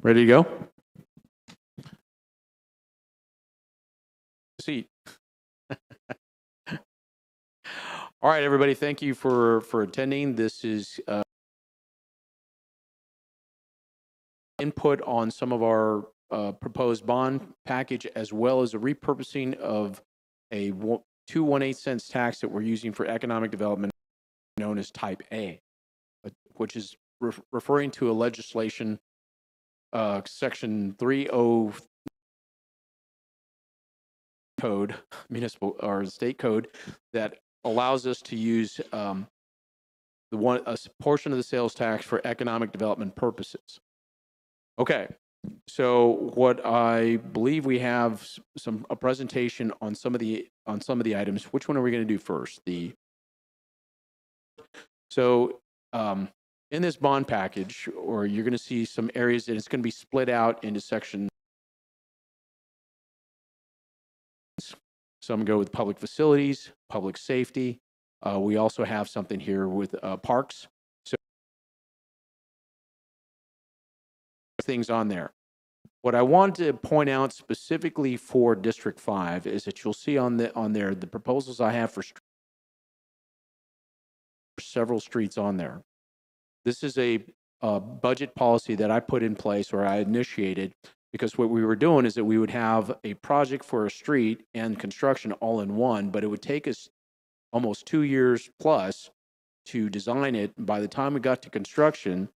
Ready to go? Seat. All right, everybody. Thank you for attending. This is input on some of our proposed bond package, as well as a repurposing of a 2 1/8 cents tax that we're using for economic development, known as Type A, which is referring to a legislation, Section 30 code, municipal or state code, that allows us to use a portion of the sales tax for economic development purposes. Okay, so what I believe we have a presentation on some of the items. Which one are we going to do first? In this bond package, or you're going to see some areas that it's going to be split out into sections. Some go with public facilities, public safety. We also have something here with parks. So things on there. What I want to point out specifically for District 5 is that you'll see on there the proposals I have for several streets on there. This is a budget policy that I put in place, or I initiated, because what we were doing is that we would have a project for a street and construction all in one, but it would take us almost 2 years plus to design it. By the time we got to construction,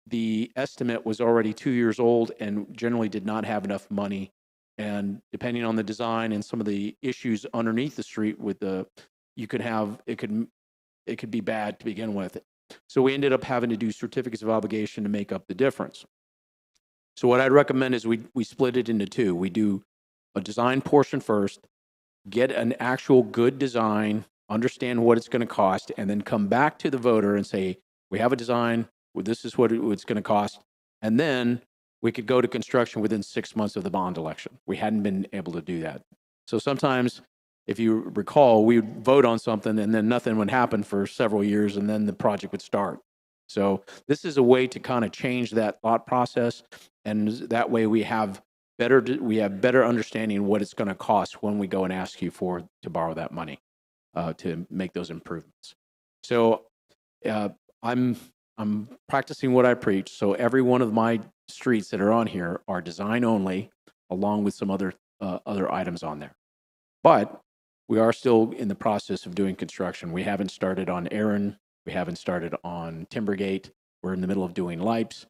the estimate was already 2 years old and generally did not have enough money. And depending on the design and some of the issues underneath the street it could be bad to begin with. So we ended up having to do certificates of obligation to make up the difference. So what I'd recommend is we split it into two. We do a design portion first, get an actual good design, understand what it's going to cost, and then come back to the voter and say, we have a design, this is what it's going to cost. And then we could go to construction within 6 months of the bond election. We hadn't been able to do that. So sometimes, if you recall, we would vote on something and then nothing would happen for several years, and then the project would start. So this is a way to kind of change that thought process, and that way we have better understanding what it's going to cost when we go and ask you to borrow that money to make those improvements. So I'm practicing what I preach. So every one of my streets that are on here are design only, along with some other items on there. But we are still in the process of doing construction. We haven't started on Aaron. We haven't started on Timbergate. We're in the middle of doing Lipes.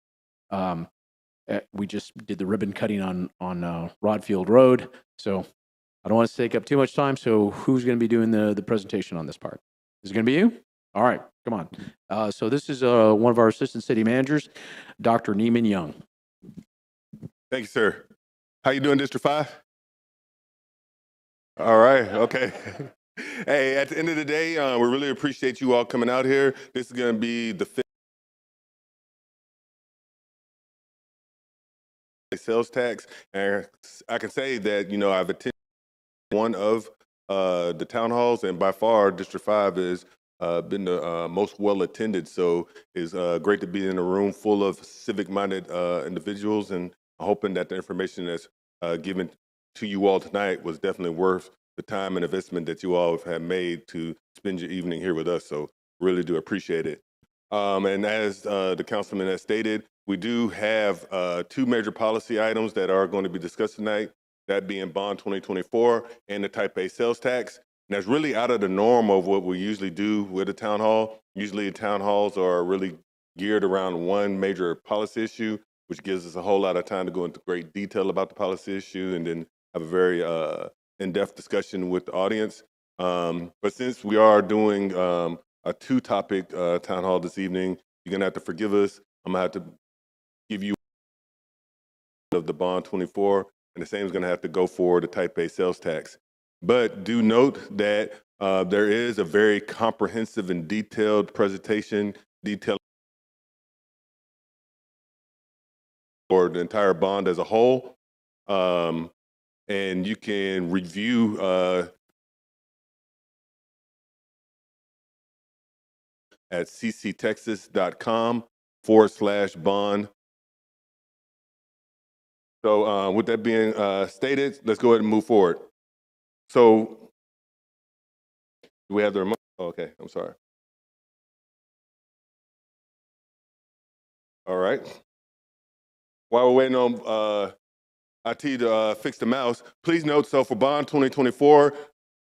We just did the ribbon cutting on Rodfield Road. So I don't want to take up too much time. So who's going to be doing the presentation on this part? Is it going to be you? All right, come on. So this is one of our assistant city managers, Dr. Neiman Young. Thank you, sir. How you doing, District 5? All right, okay. Hey, at the end of the day, we really appreciate you all coming out here. This is going to be the fifth sales tax. And I can say that, I've attended one of the town halls, and by far, District 5 has been the most well-attended. So it's great to be in a room full of civic-minded individuals, and I'm hoping that the information that's given to you all tonight was definitely worth the time and investment that you all have made to spend your evening here with us. So really do appreciate it. And as the councilman has stated, we do have two major policy items that are going to be discussed tonight, that being Bond 2024 and the Type A sales tax. And that's really out of the norm of what we usually do with a town hall. Usually town halls are really geared around one major policy issue, which gives us a whole lot of time to go into great detail about the policy issue and then have a very in-depth discussion with the audience. But since we are doing a two-topic town hall this evening, you're gonna have to forgive us. I'm gonna have to give you of the Bond 24, and the same is gonna have to go for the Type A sales tax. But do note that there is a very comprehensive and detailed presentation detailing for the entire bond as a whole. And you can review at cctexas.com/bond So with that being stated, let's go ahead and move forward. So do we have the remote? Oh, okay, I'm sorry. All right. While we're waiting on IT to fix the mouse, please note, so for bond 2024,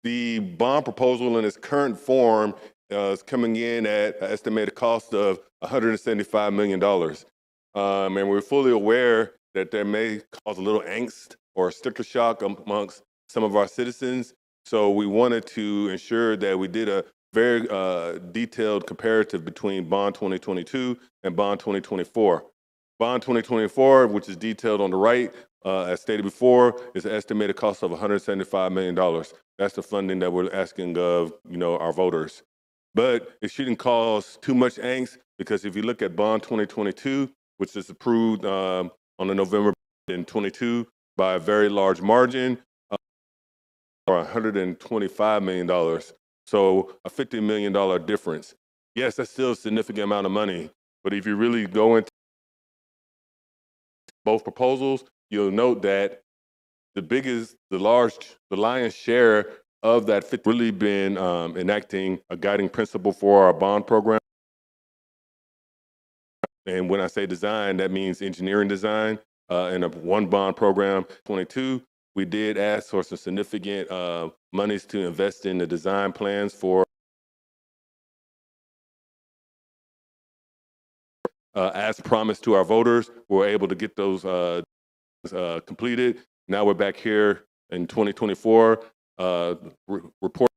the bond proposal in its current form is coming in at an estimated cost of $175 million. And we're fully aware that there may cause a little angst or sticker shock amongst some of our citizens. So we wanted to ensure that we did a very detailed comparative between bond 2022 and bond 2024. Bond 2024, which is detailed on the right, as stated before, is an estimated cost of $175 million. That's the funding that we're asking of, our voters. But it shouldn't cause too much angst, because if you look at bond 2022, which is approved on the November in 22 by a very large margin, or $125 million. So a $50 million difference. Yes, that's still a significant amount of money. But if you really go into both proposals, you'll note that the lion's share of that 50 really been enacting a guiding principle for our bond program. And when I say design, that means engineering design. In a one bond program, 22, we did ask for some significant monies to invest in the design plans for, as promised to our voters, we were able to get those completed. Now we're back here in 2024, report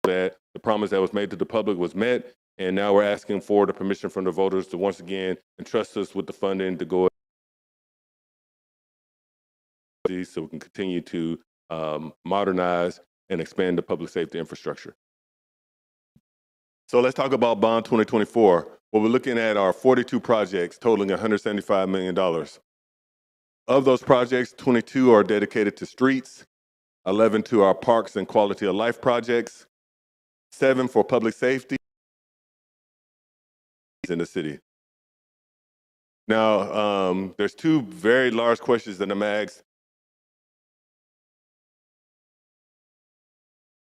that the promise that was made to the public was met, and now we're asking for the permission from the voters to once again entrust us with the funding to go so we can continue to modernize and expand the public safety infrastructure. So let's talk about Bond 2024. What we're looking at are 42 projects totaling $175 million. Of those projects, 22 are dedicated to streets, 11 to our parks and quality of life projects, 7 for public safety in the city. Now, there's 2 very large questions that I'm asked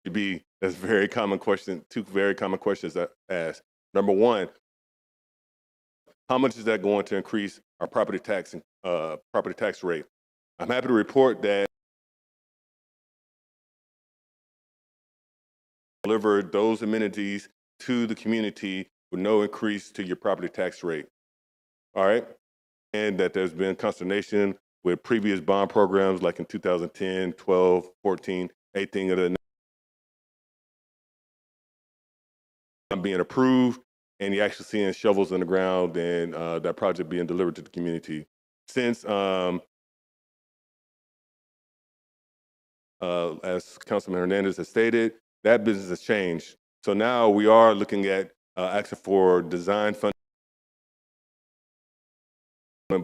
to be, that's very common question, 2 very common questions that asked. Number 1, how much is that going to increase our property tax rate? I'm happy to report that deliver those amenities to the community with no increase to your property tax rate. All right. And that there's been consternation with previous bond programs like in 2010, 12, 14, 18 of the being approved, and you're actually seeing shovels in the ground and that project being delivered to the community. Since, as Councilman Hernandez has stated, that business has changed. So now we are looking at asking for design funding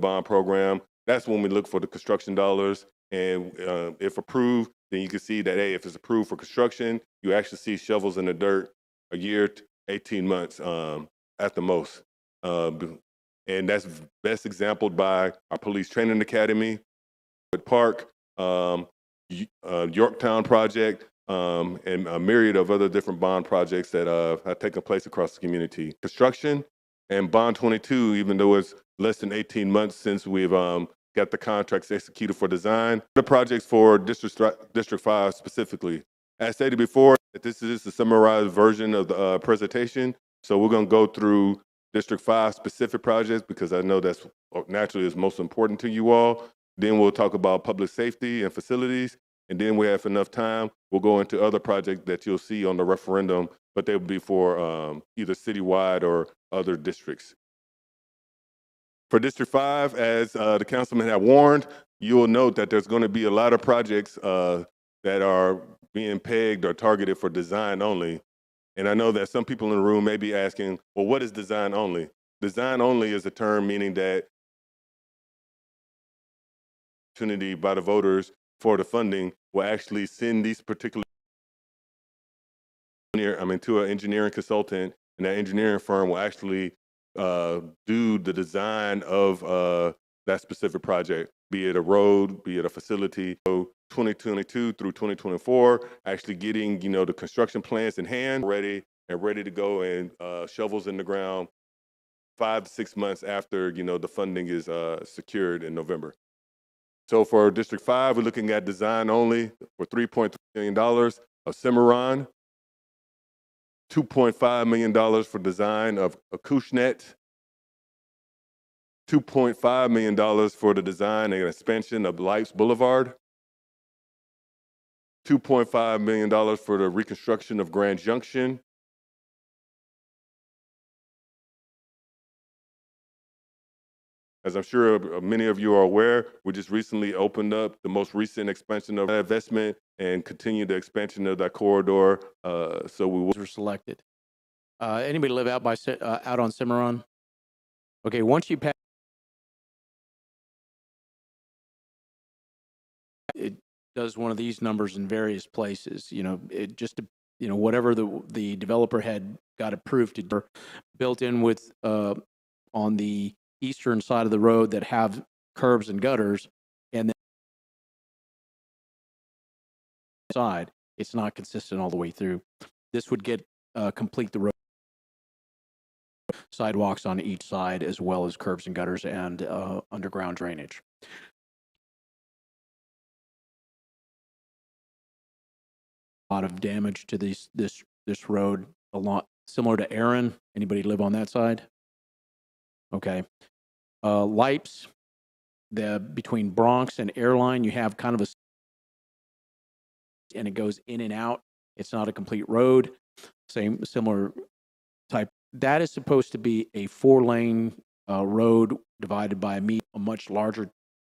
bond program. That's when we look for the construction dollars, and if approved, then you can see that, hey, if it's approved for construction, you actually see shovels in the dirt a year to 18 months at the most. And that's best exemplified by our police training academy, Park, Yorktown project, and a myriad of other different bond projects that have taken place across the community. Construction and Bond 22, even though it's less than 18 months since we've got the contracts executed for design, the projects for District 5 specifically. As stated before, this is just a summarized version of the presentation. So we're going to go through District 5 specific projects because I know that's naturally is most important to you all. Then we'll talk about public safety and facilities. And then we have enough time, we'll go into other projects that you'll see on the referendum, but they'll be for either citywide or other districts. For District 5, as the councilman had warned, you will note that there's going to be a lot of projects that are being pegged or targeted for design only. And I know that some people in the room may be asking, well, what is design only? Design only is a term meaning that opportunity by the voters for the funding will actually send these particular to an engineering consultant, and that engineering firm will actually do the design of that specific project. be it a road, be it a facility. So 2022 through 2024, actually getting, the construction plans in hand, ready to go, and shovels in the ground 5 to 6 months after, the funding is secured in November. So for District 5, we're looking at design only for $3.3 million of Cimarron, $2.5 million for design of Acushnet, $2.5 million for the design and expansion of Lights Boulevard, $2.5 million for the reconstruction of Grand Junction, as I'm sure many of you are aware, we just recently opened up the most recent expansion of that investment and continue the expansion of that corridor. So we Were selected. Anybody live out on Cimarron? Okay, once you pass, it does one of these numbers in various places. It just, whatever the developer had got approved to do, built in with on the eastern side of the road that have curbs and gutters, and then side, it's not consistent all the way through. This would get complete the road sidewalks on each side, as well as curbs and gutters and underground drainage. A lot of damage to this road, a lot similar to Aaron. Anybody live on that side? Okay. Lipes, between Bronx and Airline, you have kind of and it goes in and out. It's not a complete road. Similar type. That is supposed to be a 4-lane road divided by a much larger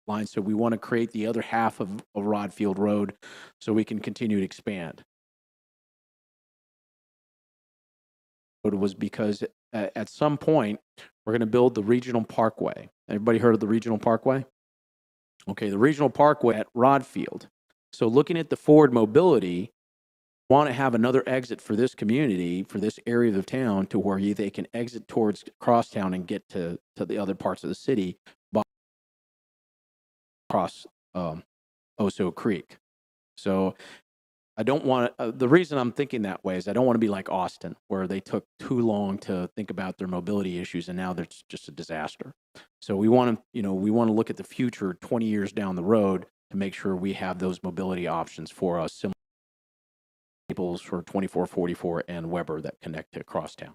line. So we want to create the other half of Rodfield Road so we can continue to expand. It was because at some point we're going to build the regional parkway. Everybody heard of the regional parkway? Okay, the regional parkway at Rodfield. So looking at the forward mobility, want to have another exit for this community, for this area of town, to where they can exit towards Crosstown and get to the other parts of the city by across Oso Creek. So I don't want the reason I'm thinking that way is I don't want to be like Austin, where they took too long to think about their mobility issues and now it's just a disaster. So we want to, look at the future 20 years down the road to make sure we have those mobility options for us, similar for 2444 and Weber that connect to Crosstown.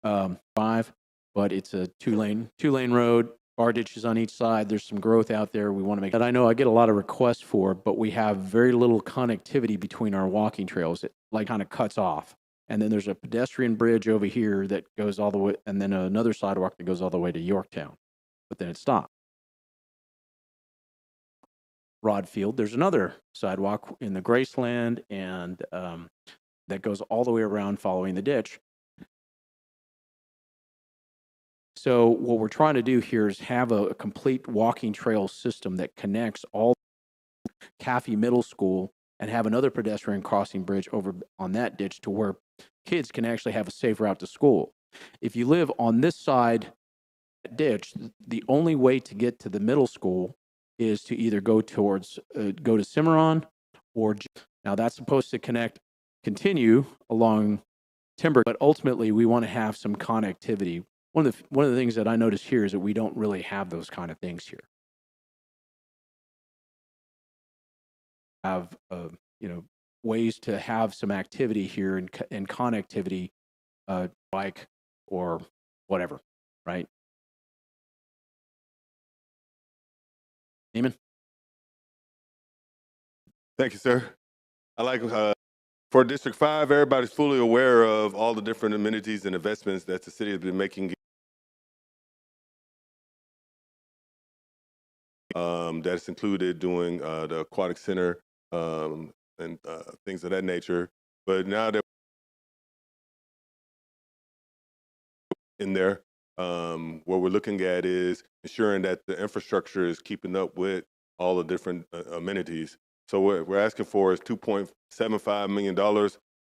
5, but it's a two-lane road. Bar ditches on each side. There's some growth out there. We want to make that. I know I get a lot of requests for, but we have very little connectivity between our walking trails. It kind of cuts off. And then there's a pedestrian bridge over here that goes all the way, and then another sidewalk that goes all the way to Yorktown. But then it stops. Rodfield, there's another sidewalk in the Graceland, and that goes all the way around following the ditch. So what we're trying to do here is have a complete walking trail system that connects all Caffey Middle School and have another pedestrian crossing bridge over on that ditch to where kids can actually have a safe route to school. If you live on this side ditch, the only way to get to the middle school is to either go to Cimarron or now that's supposed to continue along Timber, but ultimately we want to have some connectivity. One of the things that I notice here is that we don't really have those kind of things here. Have ways to have some activity here and connectivity, bike or whatever, right? Eamon? Thank you, sir. I like for District 5, everybody's fully aware of all the different amenities and investments that the city has been making. That's included doing the aquatic center and things of that nature. But now that in there, what we're looking at is ensuring that the infrastructure is keeping up with all the different amenities. So what we're asking for is $2.75 million,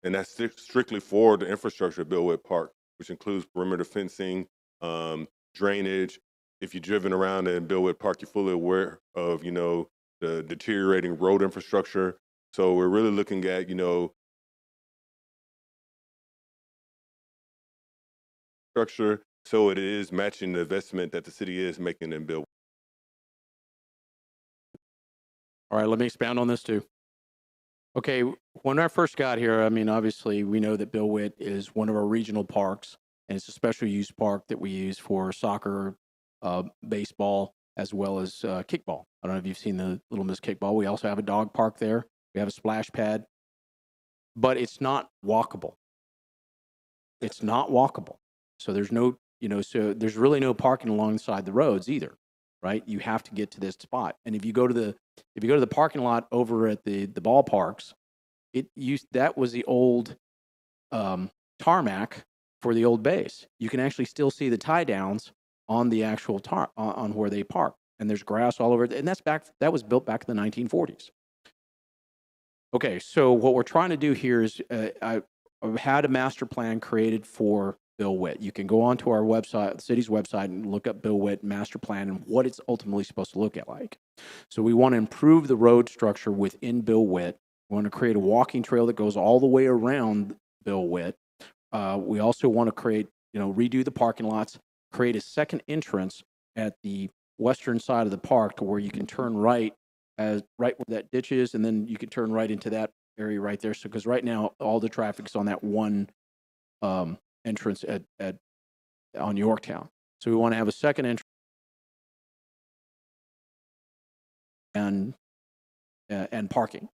and that's strictly for the infrastructure at Billwood Park, which includes perimeter fencing, drainage, if you've driven around in Billwood Park, you're fully aware of, you know, the deteriorating road infrastructure. So we're really looking at, you know, structure so it is matching the investment that the city is making in Billwood. All right, let me expound on this too. Okay, when I first got here, I mean, obviously, we know that Bill Witt is one of our regional parks, and it's a special use park that we use for soccer, baseball, as well as kickball. I don't know if you've seen the Little Miss Kickball. We also have a dog park there. We have a splash pad, but it's not walkable. It's not walkable. So there's no, so there's really no parking alongside the roads either, right? You have to get to this spot. And if you go to the parking lot over at the ballparks, that was the old tarmac for the old base. You can actually still see the tie downs on the actual on where they park, and there's grass all over it. And that was built back in the 1940s. Okay, so what we're trying to do here is I've had a master plan created for Bill Witt. You can go onto our website, the city's website, and look up Bill Witt master plan and what it's ultimately supposed to look at like. So we want to improve the road structure within Bill Witt. We want to create a walking trail that goes all the way around Bill Witt. We also want to create, redo the parking lots, create a second entrance at the western side of the park to where you can turn right where that ditch is, and then you can turn right into that area right there. So, because right now all the traffic's on that one entrance on Yorktown. So we want to have a second entrance and parking.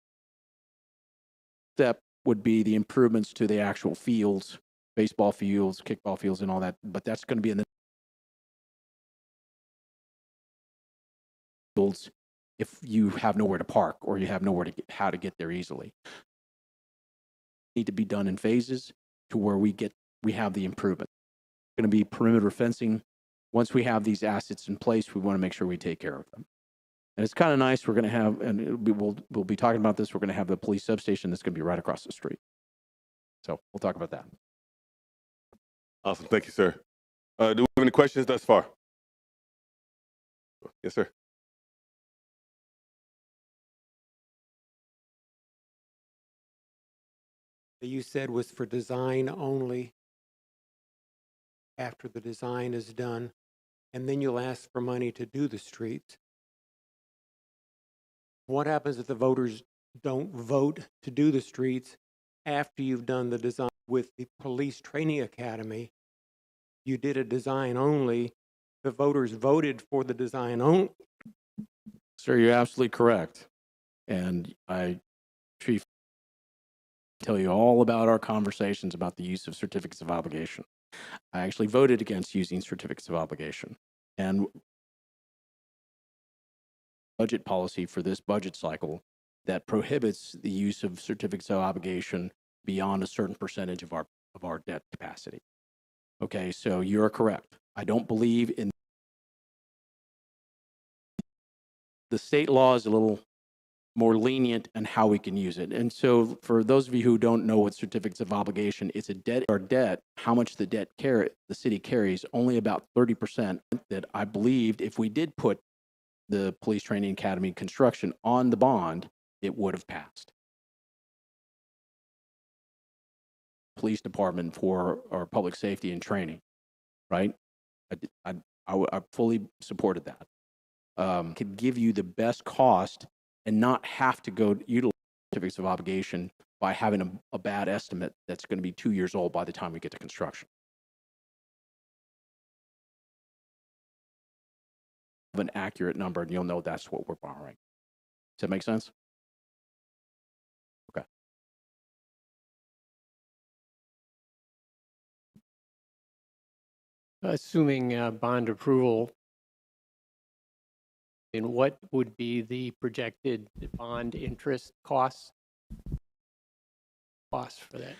Step would be the improvements to the actual fields, baseball fields, kickball fields, and all that. But that's going to be in the fields if you have nowhere to park or you have nowhere how to get there easily. Need to be done in phases to where we have the improvement. It's going to be perimeter fencing. Once we have these assets in place, we want to make sure we take care of them. And it's kind of nice. We're going to have, and we'll be talking about this. We're going to have the police substation that's going to be right across the street. So we'll talk about that. Awesome. Thank you, sir. Do we have any questions thus far? Yes, sir. You said was for design only after the design is done, and then you'll ask for money to do the streets. What happens if the voters don't vote to do the streets after you've done the design? With the police training academy, you did a design only. The voters voted for the design only. Sir, you're absolutely correct. And Chief, tell you all about our conversations about the use of certificates of obligation. I actually voted against using certificates of obligation. And budget policy for this budget cycle that prohibits the use of certificates of obligation beyond a certain percentage of our debt capacity. Okay, so you're correct. I don't believe in the state law is a little more lenient in how we can use it. And so for those of you who don't know what certificates of obligation, it's a debt or debt, how much the the city carries, only about 30% that I believed if we did put the police training academy construction on the bond, it would have passed. Police department for our public safety and training, right? I fully supported that. Could give you the best cost and not have to go utilize certificates of obligation by having a bad estimate that's going to be 2 years old by the time we get to construction. An accurate number, and you'll know that's what we're borrowing. Does that make sense? Okay. Assuming bond approval, and what would be the projected bond interest costs for that?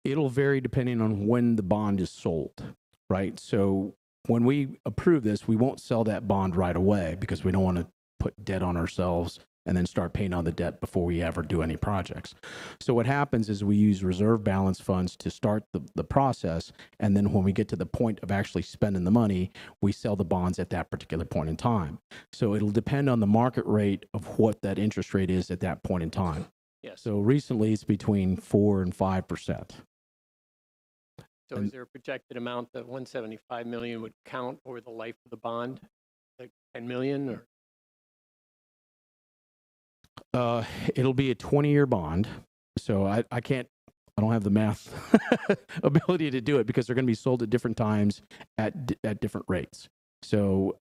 It'll vary depending on when the bond is sold, right? So when we approve this, we won't sell that bond right away because we don't want to put debt on ourselves and then start paying on the debt before we ever do any projects. So what happens is we use reserve balance funds to start the process, and then when we get to the point of actually spending the money, we sell the bonds at that particular point in time. So it'll depend on the market rate of what that interest rate is at that point in time. Yes. So recently it's between 4 and 5%. So is there a projected amount that 175 million would count over the life of the bond? Like 10 million or? It'll be a 20-year bond. So I don't have the math ability to do it because they're going to be sold at different times at different rates. So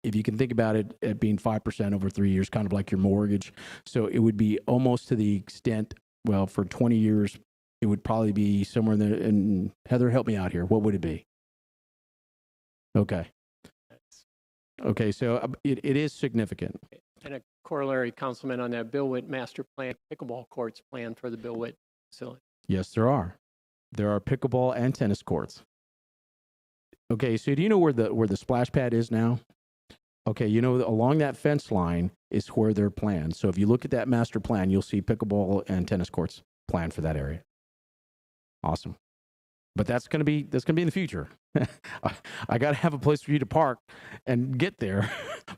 if you can think about it at being 5% over 3 years, kind of like your mortgage. So it would be almost to the extent, well, for 20 years, it would probably be somewhere in there. And Heather, help me out here. What would it be? Okay. Okay. So it is significant. And a corollary, Councilman, on that Bill Witt master plan, pickleball courts planned for the Bill Witt facility. Yes, there are. There are pickleball and tennis courts. Okay, so do you know where the splash pad is now? Okay, you know, along that fence line is where they're planned. So if you look at that master plan, you'll see pickleball and tennis courts planned for that area. Awesome. But that's going to be in the future. I got to have a place for you to park and get there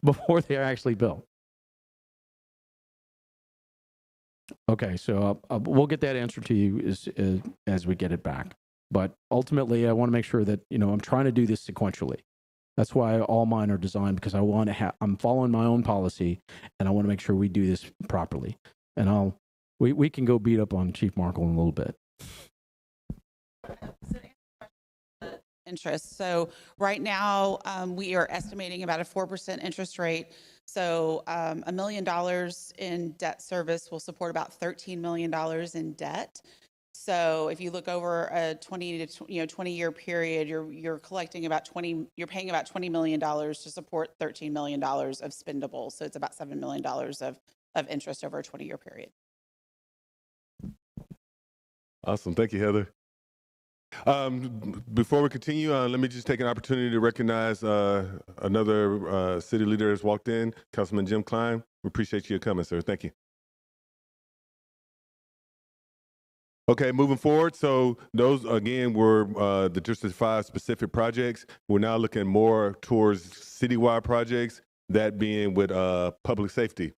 before they're actually built. Okay, so we'll get that answer to you as we get it back. But ultimately, I want to make sure that, you know, I'm trying to do this sequentially. That's why all mine are designed, because I want to I'm following my own policy, and I want to make sure we do this properly. And we can go beat up on Chief Markle in a little bit. Interest. So right now, we are estimating about a 4% interest rate. So $1 million in debt service will support about $13 million in debt. So if you look over a 20-year period, you're collecting about you're paying about $20 million to support $13 million of spendable. So it's about $7 million of interest over a 20-year period. Awesome. Thank you, Heather. Before we continue, let me just take an opportunity to recognize another city leader that's walked in, Councilman Jim Klein. We appreciate you coming, sir. Thank you. Okay, moving forward. So those, again, were the District 5 specific projects. We're now looking more towards citywide projects, that being with public safety.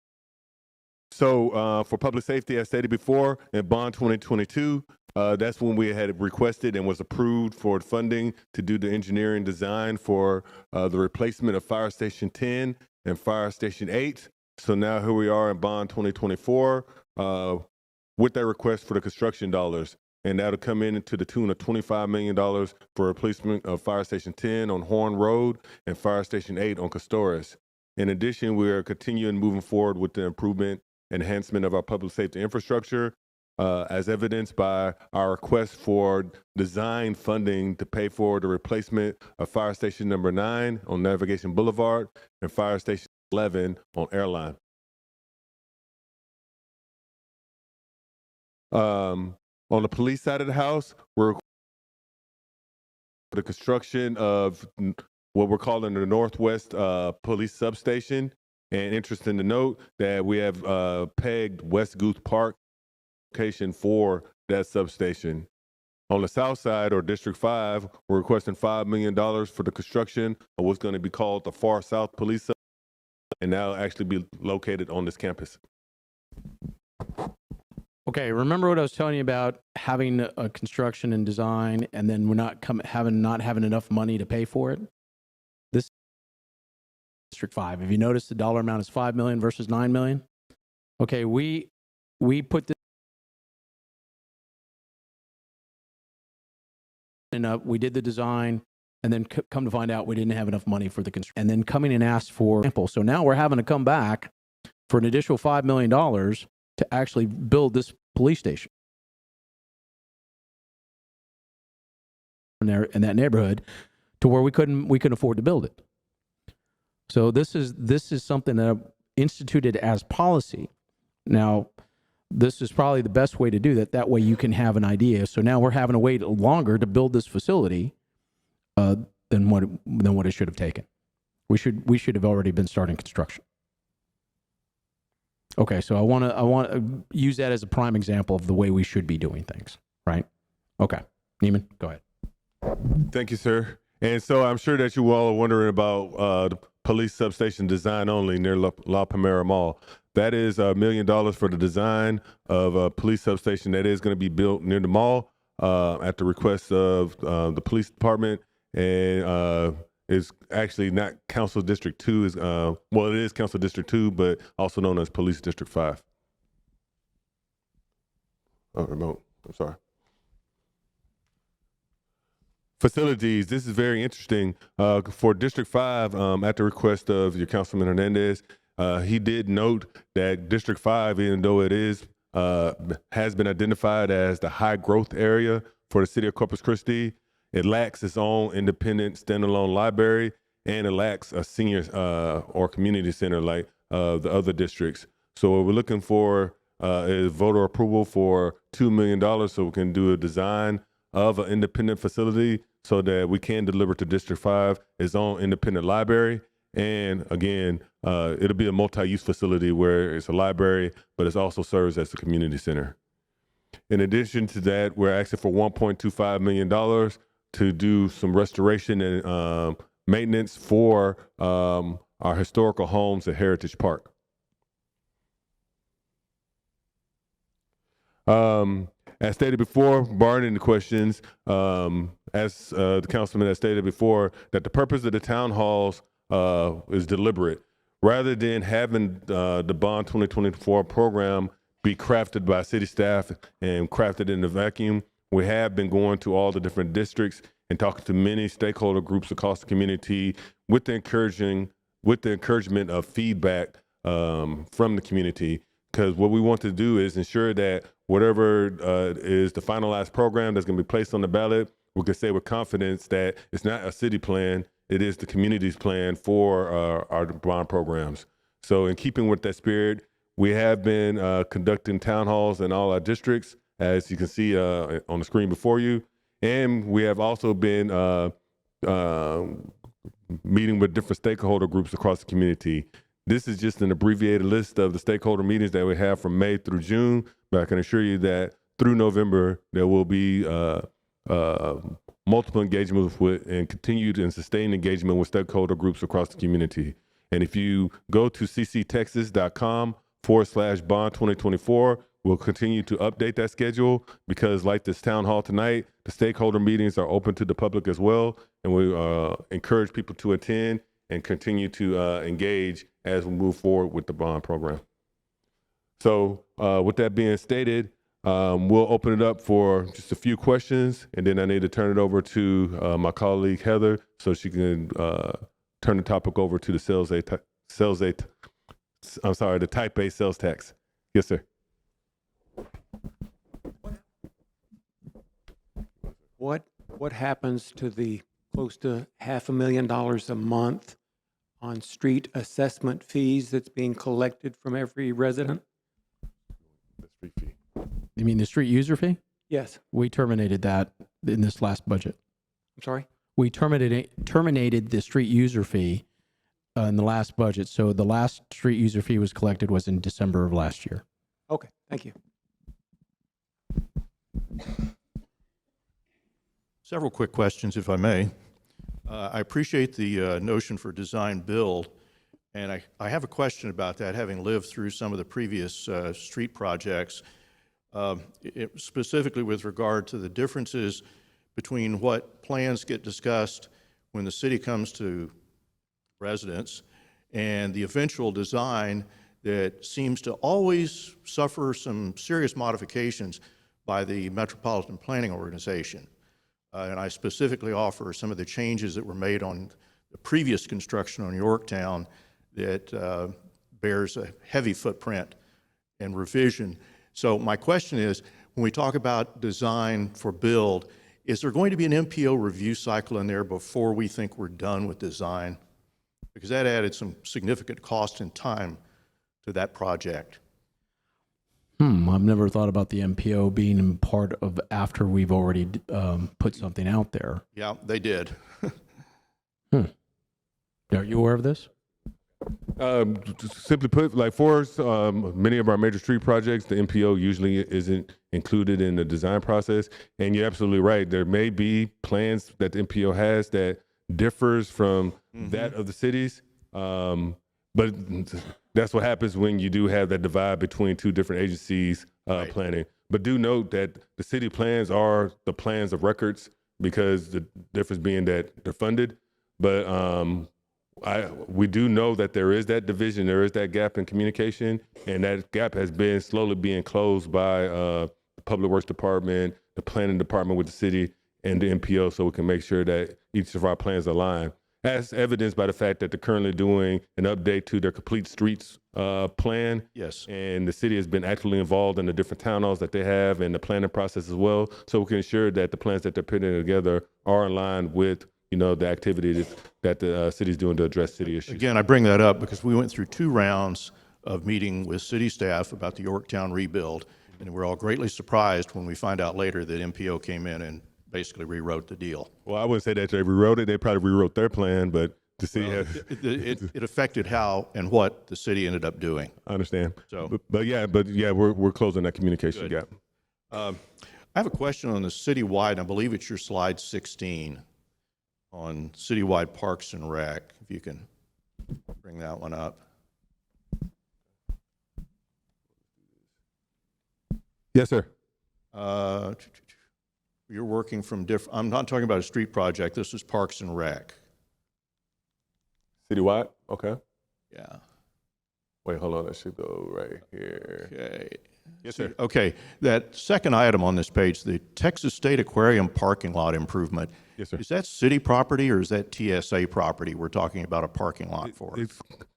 So for public safety, as stated before, in Bond 2022, that's when we had requested and was approved for funding to do the engineering design for the replacement of Fire Station 10 and Fire Station 8. So now here we are in Bond 2024 with that request for the construction dollars. And that'll come in to the tune of $25 million for replacement of Fire Station 10 on Horn Road and Fire Station 8 on Castores. In addition, we are continuing moving forward with the improvement, enhancement of our public safety infrastructure, as evidenced by our request for design funding to pay for the replacement of Fire Station number 9 on Navigation Boulevard and Fire Station 11 on Airline. On the police side of the house, we're the construction of what we're calling the Northwest Police Substation. And interesting to note that we have pegged West Goose Park location for that substation. On the south side, or District 5, we're requesting $5 million for the construction of what's going to be called the Far South Police Substation, and that'll actually be located on this campus. Okay, remember what I was telling you about having a construction and design, and then we're not having enough money to pay for it? This District 5. Have you noticed the dollar amount is $5 million versus $9 million? Okay, we put this in, we did the design, and then come to find out we didn't have enough money for the construction, and then coming and asked for sample. So now we're having to come back for an additional $5 million to actually build this police station in that neighborhood, to where we couldn't afford to build it. So this is something that I've instituted as policy. Now, this is probably the best way to do that. That way you can have an idea. So now we're having to wait longer to build this facility than what it should have taken. We should have already been starting construction. Okay, so I want to use that as a prime example of the way we should be doing things, right? Okay, Neiman, go ahead. Thank you, sir. And so I'm sure that you all are wondering about the police substation design only near La Palmera Mall. That is $1 million for the design of a police substation that is going to be built near the mall at the request of the police department. And it's actually not Council District 2. It is Council District 2, but also known as Police District 5. Oh, remote. I'm sorry. Facilities. This is very interesting. For District 5, at the request of your Councilman Hernandez, he did note that District 5, even though it is has been identified as the high growth area for the city of Corpus Christi, it lacks its own independent standalone library, and it lacks a senior or community center like the other districts. So what we're looking for is voter approval for $2 million so we can do a design of an independent facility so that we can deliver to District 5 its own independent library. And again, it'll be a multi-use facility where it's a library, but it also serves as a community center. In addition to that, we're asking for $1.25 million to do some restoration and maintenance for our historical homes at Heritage Park. As stated before, barring any questions, as the councilman has stated before, that the purpose of the town halls is deliberate. Rather than having the Bond 2024 program be crafted by city staff and crafted in the vacuum, we have been going to all the different districts and talking to many stakeholder groups across the community with the encouragement of feedback from the community. Because what we want to do is ensure that whatever is the finalized program that's going to be placed on the ballot, we can say with confidence that it's not a city plan, it is the community's plan for our bond programs. So in keeping with that spirit, we have been conducting town halls in all our districts, as you can see on the screen before you. And we have also been meeting with different stakeholder groups across the community. This is just an abbreviated list of the stakeholder meetings that we have from May through June, but I can assure you that through November, there will be multiple engagements with and continued and sustained engagement with stakeholder groups across the community. And if you go to cctexas.com/bond 2024, we'll continue to update that schedule because like this town hall tonight, the stakeholder meetings are open to the public as well. And we encourage people to attend and continue to engage as we move forward with the bond program. So with that being stated, we'll open it up for just a few questions, and then I need to turn it over to my colleague Heather so she can turn the topic over to the the type A sales tax. Yes, sir. What happens to the close to $500,000 a month on street assessment fees that's being collected from every resident? The street fee. You mean the street user fee? Yes. We terminated that in this last budget. I'm sorry? We terminated the street user fee in the last budget. So the last street user fee was collected was in December of last year. Okay, thank you. Several quick questions, if I may. I appreciate the notion for design build, and I have a question about that, having lived through some of the previous street projects, specifically with regard to the differences between what plans get discussed when the city comes to residents and the eventual design that seems to always suffer some serious modifications by the Metropolitan Planning Organization. And I specifically offer some of the changes that were made on the previous construction on Yorktown that bears a heavy footprint and revision. So my question is, when we talk about design for build, is there going to be an MPO review cycle in there before we think we're done with design? Because that added some significant cost and time to that project. I've never thought about the MPO being part of after we've already put something out there. Yeah, they did. Are you aware of this? Simply put, like for us, many of our major street projects, the MPO usually isn't included in the design process. And you're absolutely right. There may be plans that the MPO has that differs from that of the cities. But that's what happens when you do have that divide between two different agencies planning. But do note that the city plans are the plans of records because the difference being that they're funded. But we do know that there is that division, there is that gap in communication, and that gap has been slowly being closed by the Public Works Department, the Planning Department with the city, and the MPO, so we can make sure that each of our plans align. As evidenced by the fact that they're currently doing an update to their complete streets plan. Yes. And the city has been actively involved in the different town halls that they have and the planning process as well, so we can ensure that the plans that they're putting together are in line with the activity that the city's doing to address city issues. Again, I bring that up because we went through 2 rounds of meeting with city staff about the Yorktown rebuild, and we're all greatly surprised when we find out later that MPO came in and basically rewrote the deal. Well, I wouldn't say that they rewrote it. They probably rewrote their plan, but the city It affected how and what the city ended up doing. I understand. So, but yeah, we're closing that communication gap. I have a question on the citywide. I believe it's your slide 16 on citywide parks and rec. If you can bring that one up. Yes, sir. You're working from different. I'm not talking about a street project. This is parks and rec. Citywide? Okay. Yeah. Wait, hold on. That should go right here. Okay. Yes, sir. Okay. That second item on this page, the Texas State Aquarium parking lot improvement. Yes, sir. Is that city property or is that TSA property we're talking about a parking lot for?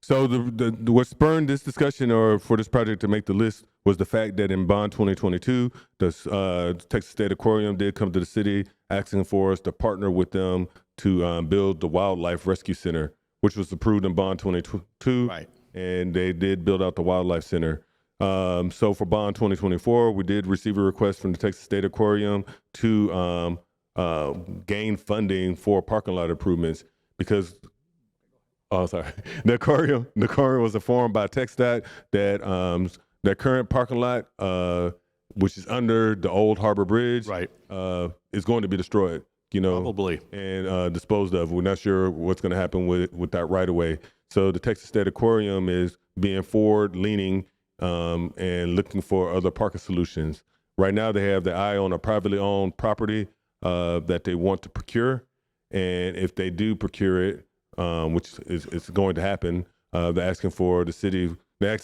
So what spurred this discussion or for this project to make the list was the fact that in bond 2022, the Texas State Aquarium did come to the city asking for us to partner with them to build the Wildlife Rescue Center, which was approved in bond 2022. Right. And they did build out the Wildlife Center. So for bond 2024, we did receive a request from the Texas State Aquarium to gain funding for parking lot improvements because, the aquarium was informed by TxDOT that their current parking lot, which is under the old Harbor Bridge, Right. is going to be destroyed. Probably. And disposed of. We're not sure what's going to happen with that right away. So the Texas State Aquarium is being forward-leaning and looking for other parking solutions. Right now, they have their eye on a privately owned property that they want to procure, and if they do procure it, which is going to happen, they're asking the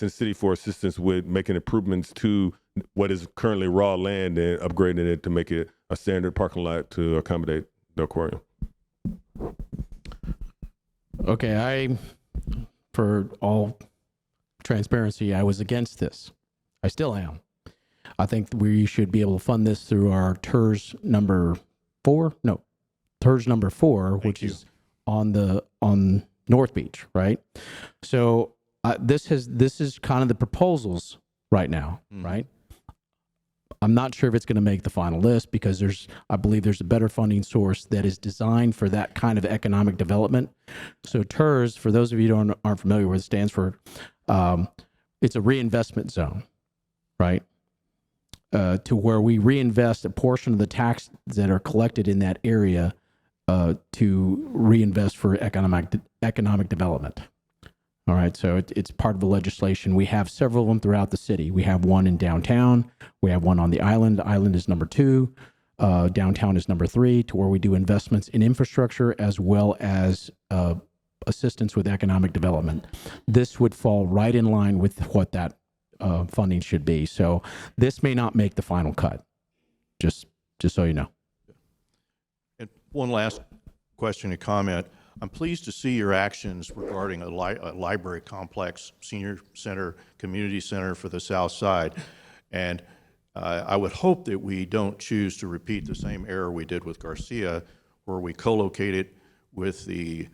city for assistance with making improvements to what is currently raw land and upgrading it to make it a standard parking lot to accommodate the aquarium. Okay, for all transparency, I was against this. I still am. I think we should be able to fund this through our TERS number 4. No, TERS number 4, which is on North Beach, right? So this is kind of the proposals right now, right? I'm not sure if it's going to make the final list because I believe there's a better funding source that is designed for that kind of economic development. So TERS, for those of you who aren't familiar with it, stands for, it's a reinvestment zone, right? To where we reinvest a portion of the tax that are collected in that area to reinvest for economic development. All right, so it's part of the legislation. We have several of them throughout the city. We have one in downtown. We have one on the island. The island is number 2. Downtown is number 3, to where we do investments in infrastructure as well as assistance with economic development. This would fall right in line with what that funding should be. So this may not make the final cut, just so you know. And one last question and comment. I'm pleased to see your actions regarding a library complex, senior center, community center for the South Side. And I would hope that we don't choose to repeat the same error we did with Garcia, where we co-locate it with the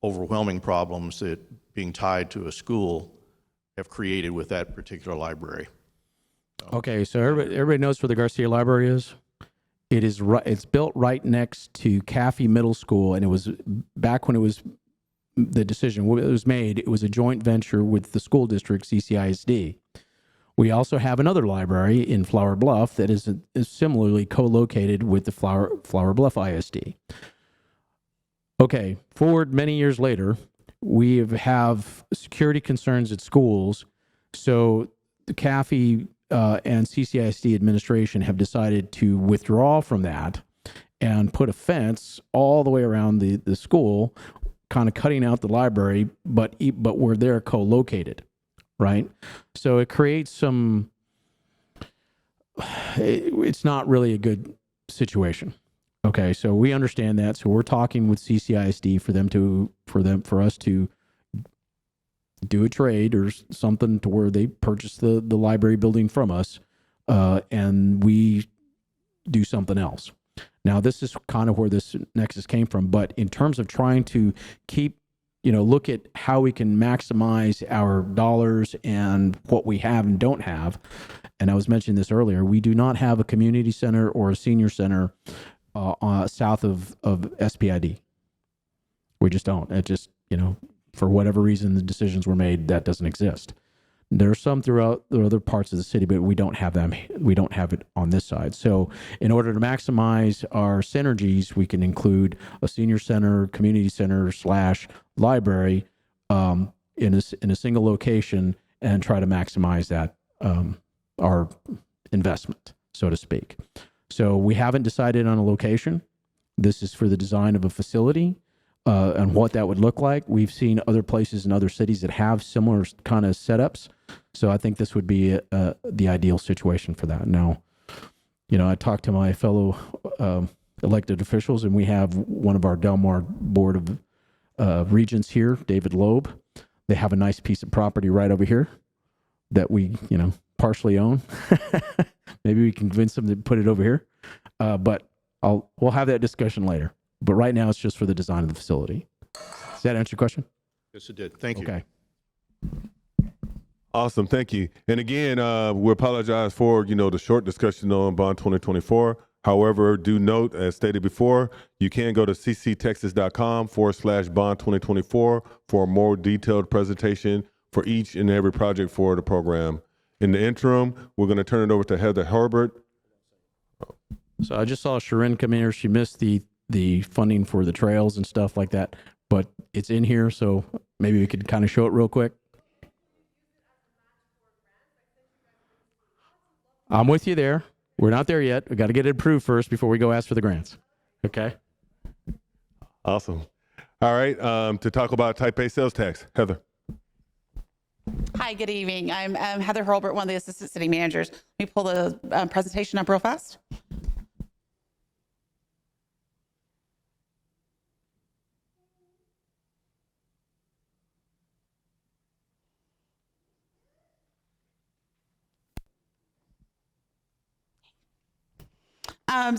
overwhelming problems that being tied to a school have created with that particular library. Okay, so everybody knows where the Garcia Library is? It's built right next to Caffey Middle School, and it was back when it was the decision was made, it was a joint venture with the school district, CCISD. We also have another library in Flower Bluff that is similarly co-located with the Flower Bluff ISD. Okay, forward many years later, we have security concerns at schools, so the CAFE and CCISD administration have decided to withdraw from that and put a fence all the way around the school, kind of cutting out the library, but where they're co-located, right? So it creates it's not really a good situation. Okay, so we understand that. So we're talking with CCISD for us to do a trade or something to where they purchase the library building from us, and we do something else. Now, this is kind of where this nexus came from, but in terms of trying to keep, look at how we can maximize our dollars and what we have and don't have, and I was mentioning this earlier, we do not have a community center or a senior center south of SPID. We just don't. It just, for whatever reason the decisions were made, that doesn't exist. There are some throughout the other parts of the city, but we don't have them. We don't have it on this side. So in order to maximize our synergies, we can include a senior center, community center / library in a single location and try to maximize that, our investment, so to speak. So we haven't decided on a location. This is for the design of a facility and what that would look like. We've seen other places in other cities that have similar kind of setups. So I think this would be the ideal situation for that. Now, I talked to my fellow elected officials, and we have one of our Del Mar Board of Regents here, David Loeb. They have a nice piece of property right over here that we, partially own. Maybe we can convince them to put it over here, but we'll have that discussion later. But right now, it's just for the design of the facility. Does that answer your question? Yes, it did. Thank you. Okay. Awesome, thank you. And again, we apologize for, the short discussion on Bond 2024. However, do note, as stated before, you can go to cctexas.com/Bond 2024 for a more detailed presentation for each and every project for the program. In the interim, we're going to turn it over to Heather Herbert. So I just saw Sharon come in here. She missed the funding for the trails and stuff like that, but it's in here, so maybe we could kind of show it real quick. I'm with you there. We're not there yet. We got to get it approved first before we go ask for the grants. Okay. Awesome. All right. To talk about type A sales tax, Heather. Hi, good evening. I'm Heather Hurlbert, one of the assistant city managers. Let me pull the presentation up real fast.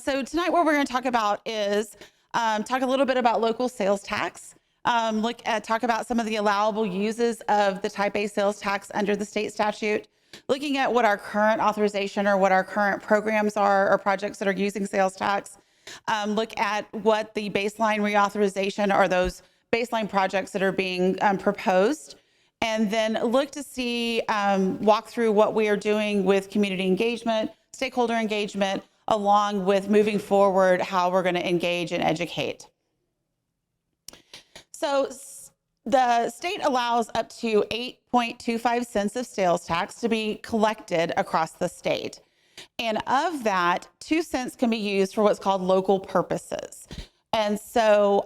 So tonight what we're going to talk about is talk a little bit about local sales tax, talk about some of the allowable uses of the type A sales tax under the state statute, looking at what our current authorization or what our current programs are or projects that are using sales tax, look at what the baseline reauthorization or those baseline projects that are being proposed, and then look to see, walk through what we are doing with community engagement, stakeholder engagement, along with moving forward how we're going to engage and educate. So the state allows up to 8.25 cents of sales tax to be collected across the state. And of that, 2 cents can be used for what's called local purposes. And so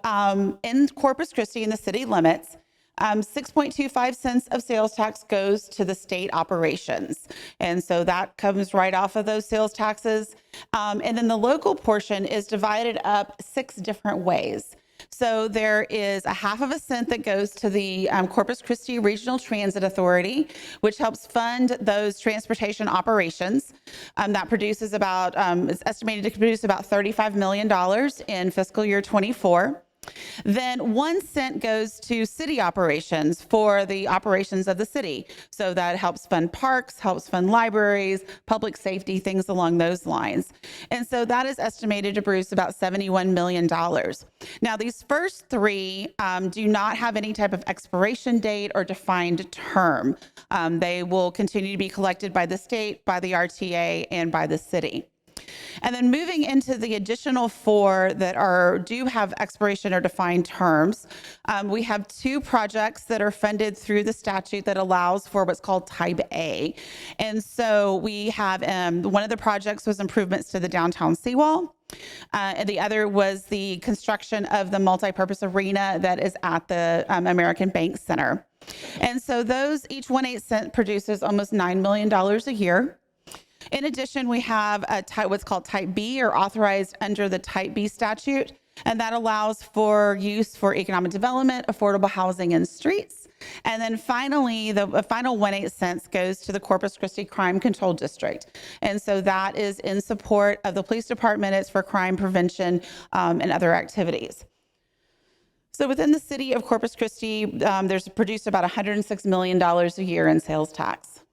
in Corpus Christi, in the city limits, 6.25 cents of sales tax goes to the state operations. And so that comes right off of those sales taxes. And then the local portion is divided up 6 different ways. So there is a 1/2 cent that goes to the Corpus Christi Regional Transit Authority, which helps fund those transportation operations. That produces about, it's estimated to produce about $35 million in fiscal year 24. Then 1 cent goes to city operations for the operations of the city. So that helps fund parks, helps fund libraries, public safety, things along those lines. And so that is estimated to produce about $71 million. Now, these first three do not have any type of expiration date or defined term. They will continue to be collected by the state, by the RTA, and by the city. And then moving into the additional 4 that do have expiration or defined terms, we have 2 projects that are funded through the statute that allows for what's called Type A. And so we have one of the projects was improvements to the downtown seawall. And the other was the construction of the multipurpose arena that is at the American Bank Center. And so those, each 1/8 cent produces almost $9 million a year. In addition, we have what's called Type B, or authorized under the Type B statute, and that allows for use for economic development, affordable housing, and streets. And then finally, the final 1/8 cents goes to the Corpus Christi Crime Control District. And so that is in support of the police department. It's for crime prevention and other activities. So within the city of Corpus Christi, there's produced about $106 million a year in sales tax.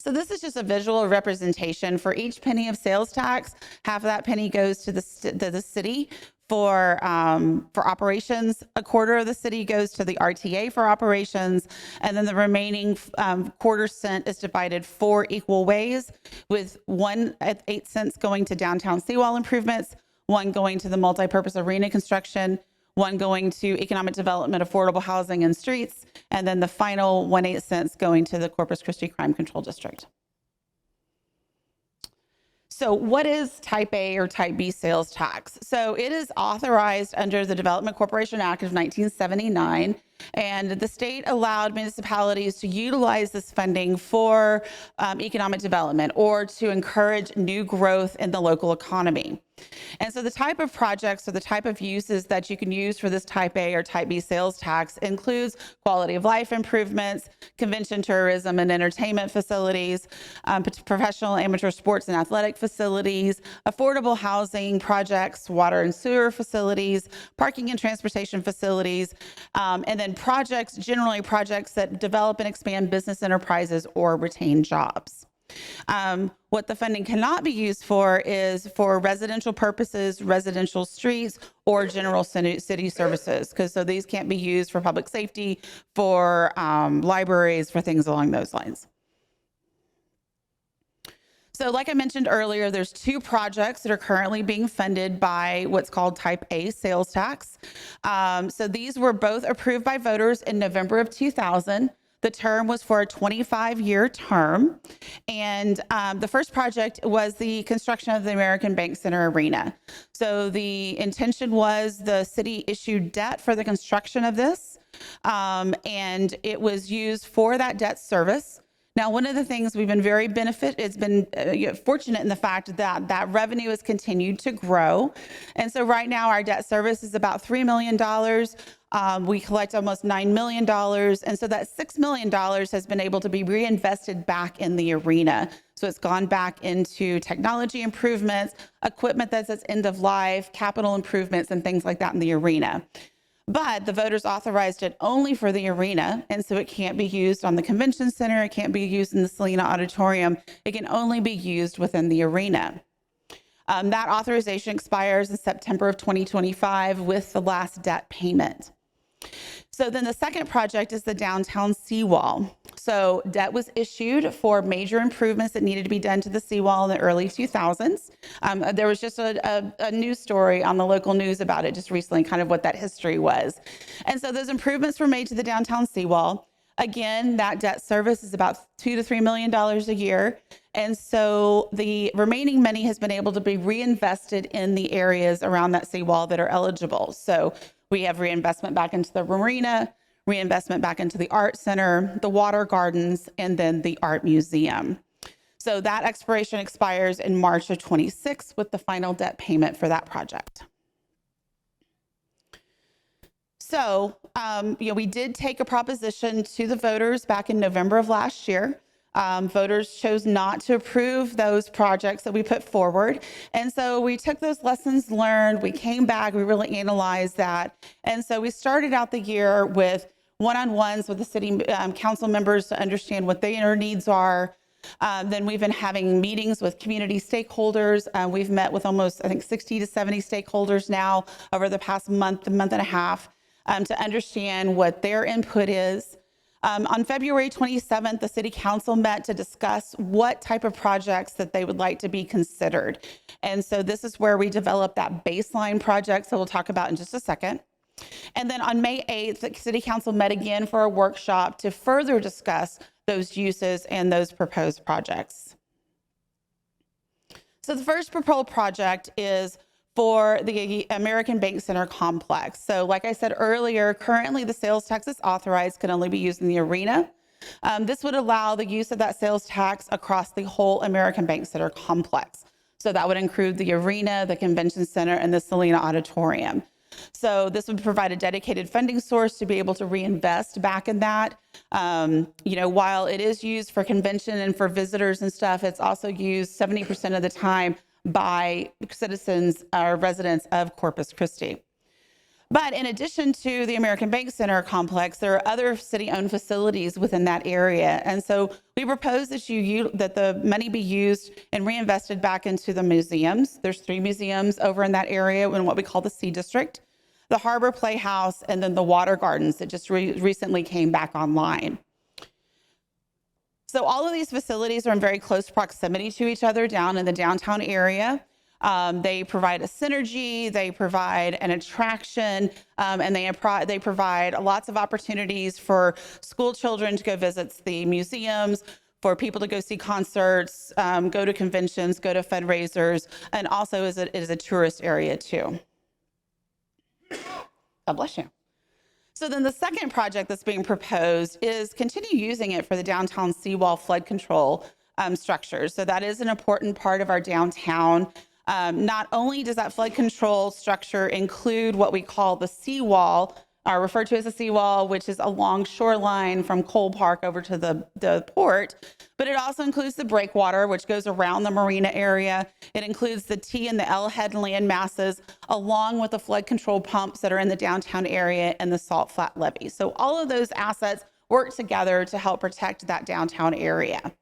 So this is just a visual representation. For each penny of sales tax, half of that penny goes to the city for operations. A quarter of the city goes to the RTA for operations, and then the remaining quarter cent is divided 4 equal ways, with 1/8 cents going to downtown seawall improvements, 1 going to the multipurpose arena construction, 1 going to economic development, affordable housing, and streets, and then the final 1/8 cents going to the Corpus Christi Crime Control District. So what is Type A or Type B sales tax? So it is authorized under the Development Corporation Act of 1979, and the state allowed municipalities to utilize this funding for economic development or to encourage new growth in the local economy. And so the type of projects or the type of uses that you can use for this Type A or Type B sales tax includes quality of life improvements, convention tourism and entertainment facilities, professional amateur sports and athletic facilities, affordable housing projects, water and sewer facilities, parking and transportation facilities, and then projects, generally projects that develop and expand business enterprises or retain jobs. What the funding cannot be used for is for residential purposes, residential streets, or general city services, because so these can't be used for public safety, for libraries, for things along those lines. So like I mentioned earlier, there's 2 projects that are currently being funded by what's called Type A sales tax. So these were both approved by voters in November of 2000. The term was for a 25-year term. And the first project was the construction of the American Bank Center Arena. So the intention was the city issued debt for the construction of this, and it was used for that debt service. Now, one of the things we've been fortunate in the fact that that revenue has continued to grow. And so right now our debt service is about $3 million. We collect almost $9 million. And so that $6 million has been able to be reinvested back in the arena. So it's gone back into technology improvements, equipment that's at end of life, capital improvements, and things like that in the arena. But the voters authorized it only for the arena, and so it can't be used on the convention center. It can't be used in the Selena Auditorium. It can only be used within the arena. That authorization expires in September of 2025 with the last debt payment. So then the second project is the downtown seawall. So debt was issued for major improvements that needed to be done to the seawall in the early 2000s. There was just a news story on the local news about it just recently, kind of what that history was. And so those improvements were made to the downtown seawall. Again, that debt service is about $2 to $3 million a year. And so the remaining money has been able to be reinvested in the areas around that seawall that are eligible. So we have reinvestment back into the marina, reinvestment back into the art center, the water gardens, and then the art museum. So that expiration expires in March of 26 with the final debt payment for that project. So, we did take a proposition to the voters back in November of last year. Voters chose not to approve those projects that we put forward. And so we took those lessons learned, we came back, we really analyzed that. And so we started out the year with one-on-ones with the city council members to understand what their needs are. Then we've been having meetings with community stakeholders. We've met with almost, I think, 60 to 70 stakeholders now over the past month and a half to understand what their input is. On February 27th, the City Council met to discuss what type of projects that they would like to be considered. And so this is where we developed that baseline project, so we'll talk about in just a second. And then on May 8th, the City Council met again for a workshop to further discuss those uses and those proposed projects. So the first proposed project is for the American Bank Center complex. So like I said earlier, currently the sales tax is authorized, can only be used in the arena. This would allow the use of that sales tax across the whole American Bank Center complex. So that would include the arena, the convention center, and the Selena Auditorium. So this would provide a dedicated funding source to be able to reinvest back in that. While it is used for convention and for visitors and stuff, it's also used 70% of the time by citizens or residents of Corpus Christi. But in addition to the American Bank Center complex, there are other city-owned facilities within that area. And so we propose that that the money be used and reinvested back into the museums. There's 3 museums over in that area in what we call the C District, the Harbor Playhouse, and then the Water Gardens that just recently came back online. So all of these facilities are in very close proximity to each other down in the downtown area. They provide a synergy, they provide an attraction, and they provide lots of opportunities for school children to go visit the museums, for people to go see concerts, go to conventions, go to fundraisers, and also it is a tourist area too. God bless you. So then the second project that's being proposed is continue using it for the downtown seawall flood control structures. So that is an important part of our downtown. Not only does that flood control structure include what we call the seawall, referred to as a seawall, which is along shoreline from Cole Park over to the port, but it also includes the breakwater, which goes around the marina area. It includes the T and the L head land masses, along with the flood control pumps that are in the downtown area and the salt flat levee. So all of those assets work together to help protect that downtown area.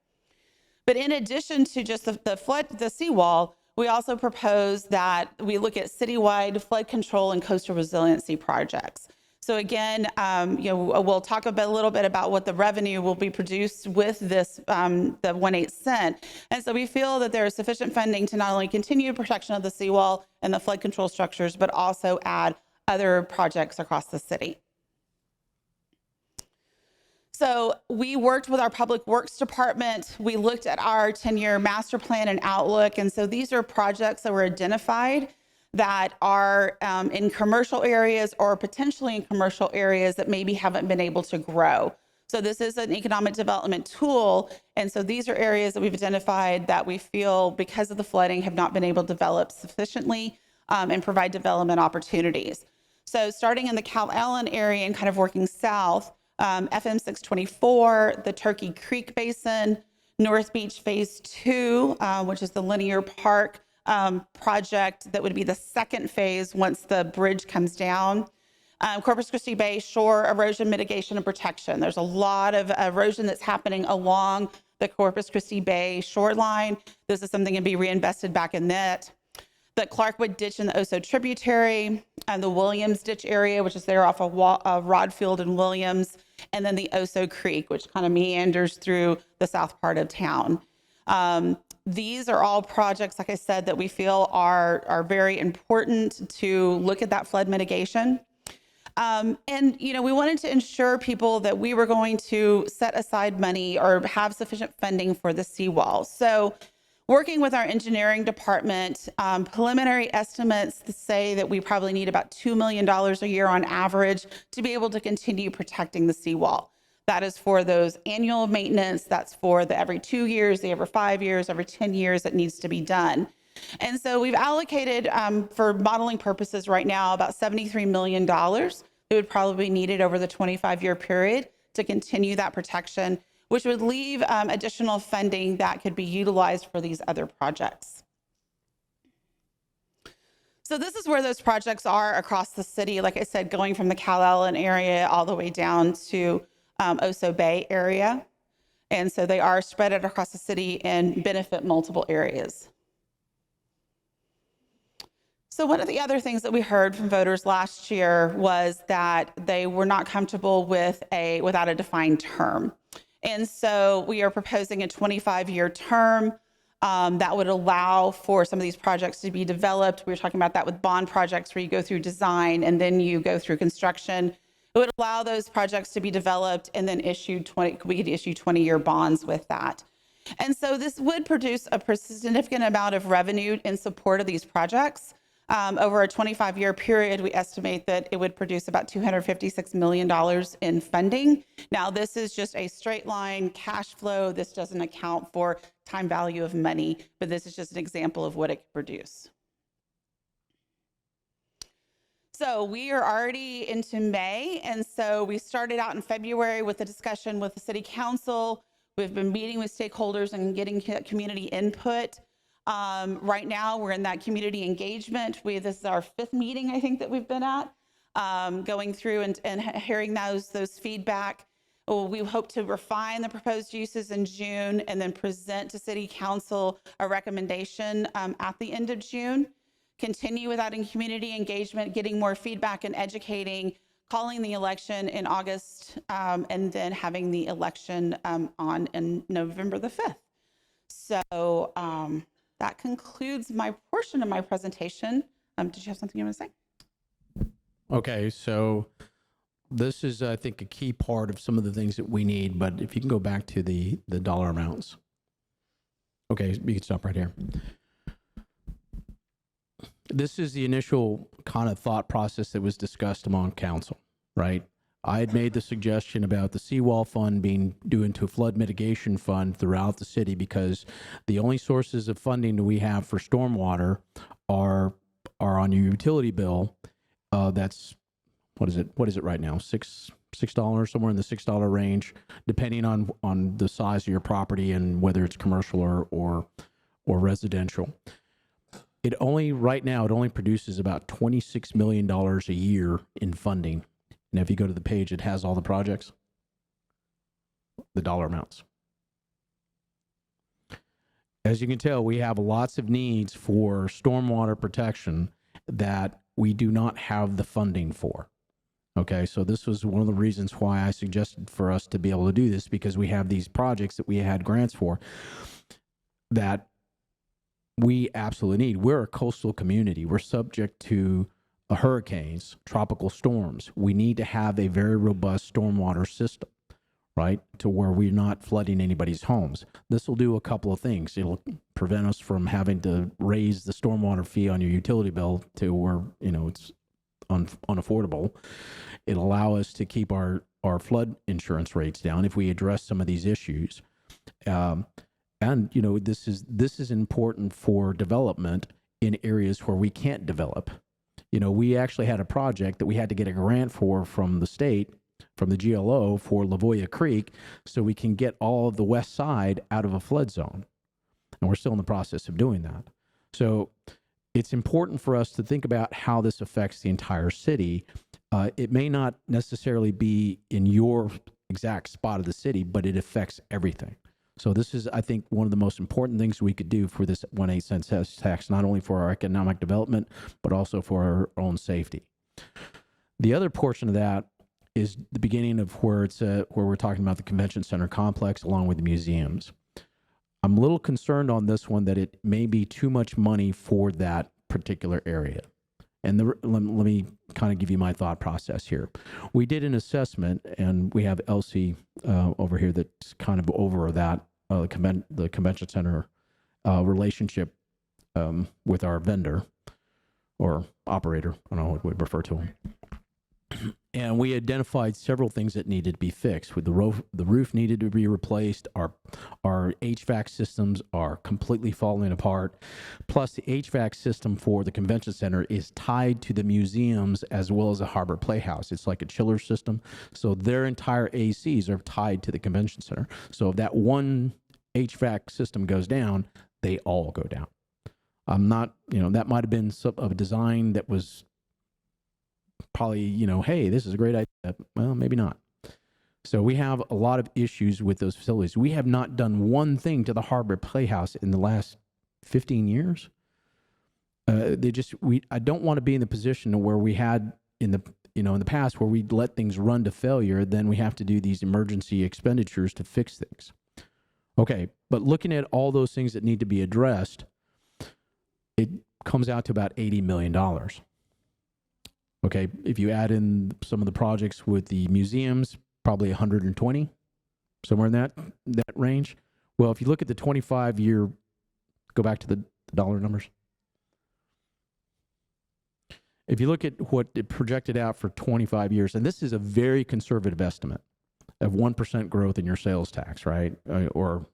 But in addition to just the seawall, we also propose that we look at citywide flood control and coastal resiliency projects. So again, we'll talk a little bit about what the revenue will be produced with this, the 1/8 cent. And so we feel that there is sufficient funding to not only continue protection of the seawall and the flood control structures, but also add other projects across the city. So we worked with our Public Works Department. We looked at our 10-year master plan and outlook. And so these are projects that were identified that are in commercial areas or potentially in commercial areas that maybe haven't been able to grow. So this is an economic development tool. And so these are areas that we've identified that we feel because of the flooding have not been able to develop sufficiently and provide development opportunities. So starting in the Cal Allen area and kind of working south, FM 624, the Turkey Creek Basin, North Beach Phase 2, which is the linear park project that would be the second phase once the bridge comes down. Corpus Christi Bay shore erosion mitigation and protection. There's a lot of erosion that's happening along the Corpus Christi Bay shoreline. This is something to be reinvested back in that. The Clarkwood Ditch and the Oso tributary, and the Williams Ditch area, which is there off of Rodfield and Williams, and then the Oso Creek, which kind of meanders through the south part of town. These are all projects, like I said, that we feel are very important to look at that flood mitigation. We wanted to ensure people that we were going to set aside money or have sufficient funding for the seawall. So working with our engineering department, preliminary estimates say that we probably need about $2 million a year on average to be able to continue protecting the seawall. That is for those annual maintenance. That's for the every 2 years, the every 5 years, every 10 years that needs to be done. And so we've allocated for modeling purposes right now about $73 million that would probably be needed over the 25-year period to continue that protection. which would leave additional funding that could be utilized for these other projects. So this is where those projects are across the city. Like I said, going from the Calallen area all the way down to Oso Bay area. And so they are spread out across the city and benefit multiple areas. So one of the other things that we heard from voters last year was that they were not comfortable with without a defined term. And so we are proposing a 25-year term that would allow for some of these projects to be developed. We were talking about that with bond projects where you go through design and then you go through construction. It would allow those projects to be developed and then we could issue 20-year bonds with that. And so this would produce a significant amount of revenue in support of these projects. Over a 25-year period, we estimate that it would produce about $256 million in funding. Now, this is just a straight line cash flow. This doesn't account for time value of money, but this is just an example of what it could produce. So we are already into May, and so we started out in February with a discussion with the City Council. We've been meeting with stakeholders and getting community input. Right now, we're in that community engagement. This is our 5th meeting, I think, that we've been at, going through and hearing those feedback. We hope to refine the proposed uses in June and then present to City Council a recommendation at the end of June. Continue with that in community engagement, getting more feedback and educating, calling the election in August, and then having the election in November the 5th. So that concludes my portion of my presentation. Did you have something you want to say? Okay, so this is, I think, a key part of some of the things that we need, but if you can go back to the dollar amounts. Okay, you can stop right here. This is the initial kind of thought process that was discussed among council, right? I had made the suggestion about the seawall fund being due into a flood mitigation fund throughout the city because the only sources of funding that we have for stormwater are on your utility bill. That's what is it right now? $6, somewhere in the $6 range, depending on the size of your property and whether it's commercial or residential. Right now it only produces about $26 million a year in funding. And if you go to the page, it has all the projects, the dollar amounts. As you can tell, we have lots of needs for stormwater protection that we do not have the funding for. Okay, so this was one of the reasons why I suggested for us to be able to do this, because we have these projects that we had grants for that we absolutely need. We're a coastal community. We're subject to hurricanes, tropical storms. We need to have a very robust stormwater system, right? To where we're not flooding anybody's homes. This will do a couple of things. It'll prevent us from having to raise the stormwater fee on your utility bill to where, it's unaffordable. It'll allow us to keep our flood insurance rates down if we address some of these issues. And this is important for development in areas where we can't develop. We actually had a project that we had to get a grant for from the state, from the GLO, for Lavoya Creek, so we can get all of the west side out of a flood zone. And we're still in the process of doing that. So it's important for us to think about how this affects the entire city. It may not necessarily be in your exact spot of the city, but it affects everything. So this is, I think, one of the most important things we could do for this 1/8 cent sales tax, not only for our economic development, but also for our own safety. The other portion of that is the beginning of where we're talking about the convention center complex along with the museums. I'm a little concerned on this one that it may be too much money for that particular area. And let me kind of give you my thought process here. We did an assessment, and we have Elsie over here that's kind of over that, the convention center relationship with our vendor or operator. I don't know what we refer to him. And we identified several things that needed to be fixed. With the roof needed to be replaced. Our HVAC systems are completely falling apart. Plus, the HVAC system for the convention center is tied to the museums as well as the Harbor Playhouse. It's like a chiller system, so their entire ACs are tied to the convention center. So if that one HVAC system goes down, they all go down. I'm not, that might have been a design that was probably, hey, this is a great idea. Well, maybe not. So we have a lot of issues with those facilities. We have not done one thing to the Harbor Playhouse in the last 15 years. I don't want to be in the position where we had in the past where we let things run to failure. Then we have to do these emergency expenditures to fix things. Okay, but looking at all those things that need to be addressed, it comes out to about $80 million. Okay, if you add in some of the projects with the museums, probably 120, somewhere in that range. Well, if you look at the 25-year, go back to the dollar numbers. If you look at what it projected out for 25 years, and this is a very conservative estimate of 1% growth in your sales tax, right? Or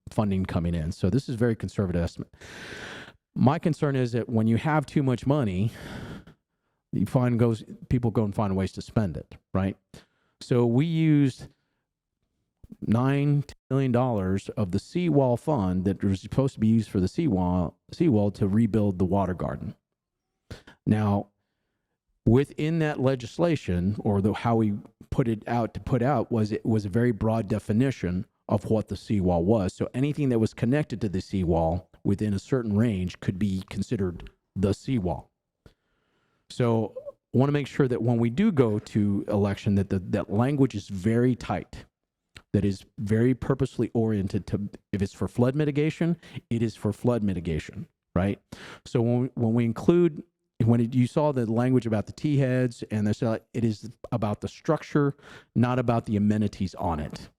funding coming in. So this is a very conservative estimate. My concern is that when you have too much money, people go and find ways to spend it, right? So we used $9 million of the seawall fund that was supposed to be used for the seawall to rebuild the water garden. Now, within that legislation, or how we put out was a very broad definition of what the seawall was. So anything that was connected to the seawall within a certain range could be considered the seawall. So I want to make sure that when we do go to election, that language is very tight, that is very purposely oriented to, if it's for flood mitigation, it is for flood mitigation, right? So when we include, you saw the language about the T-heads, and it is about the structure, not about the amenities on it,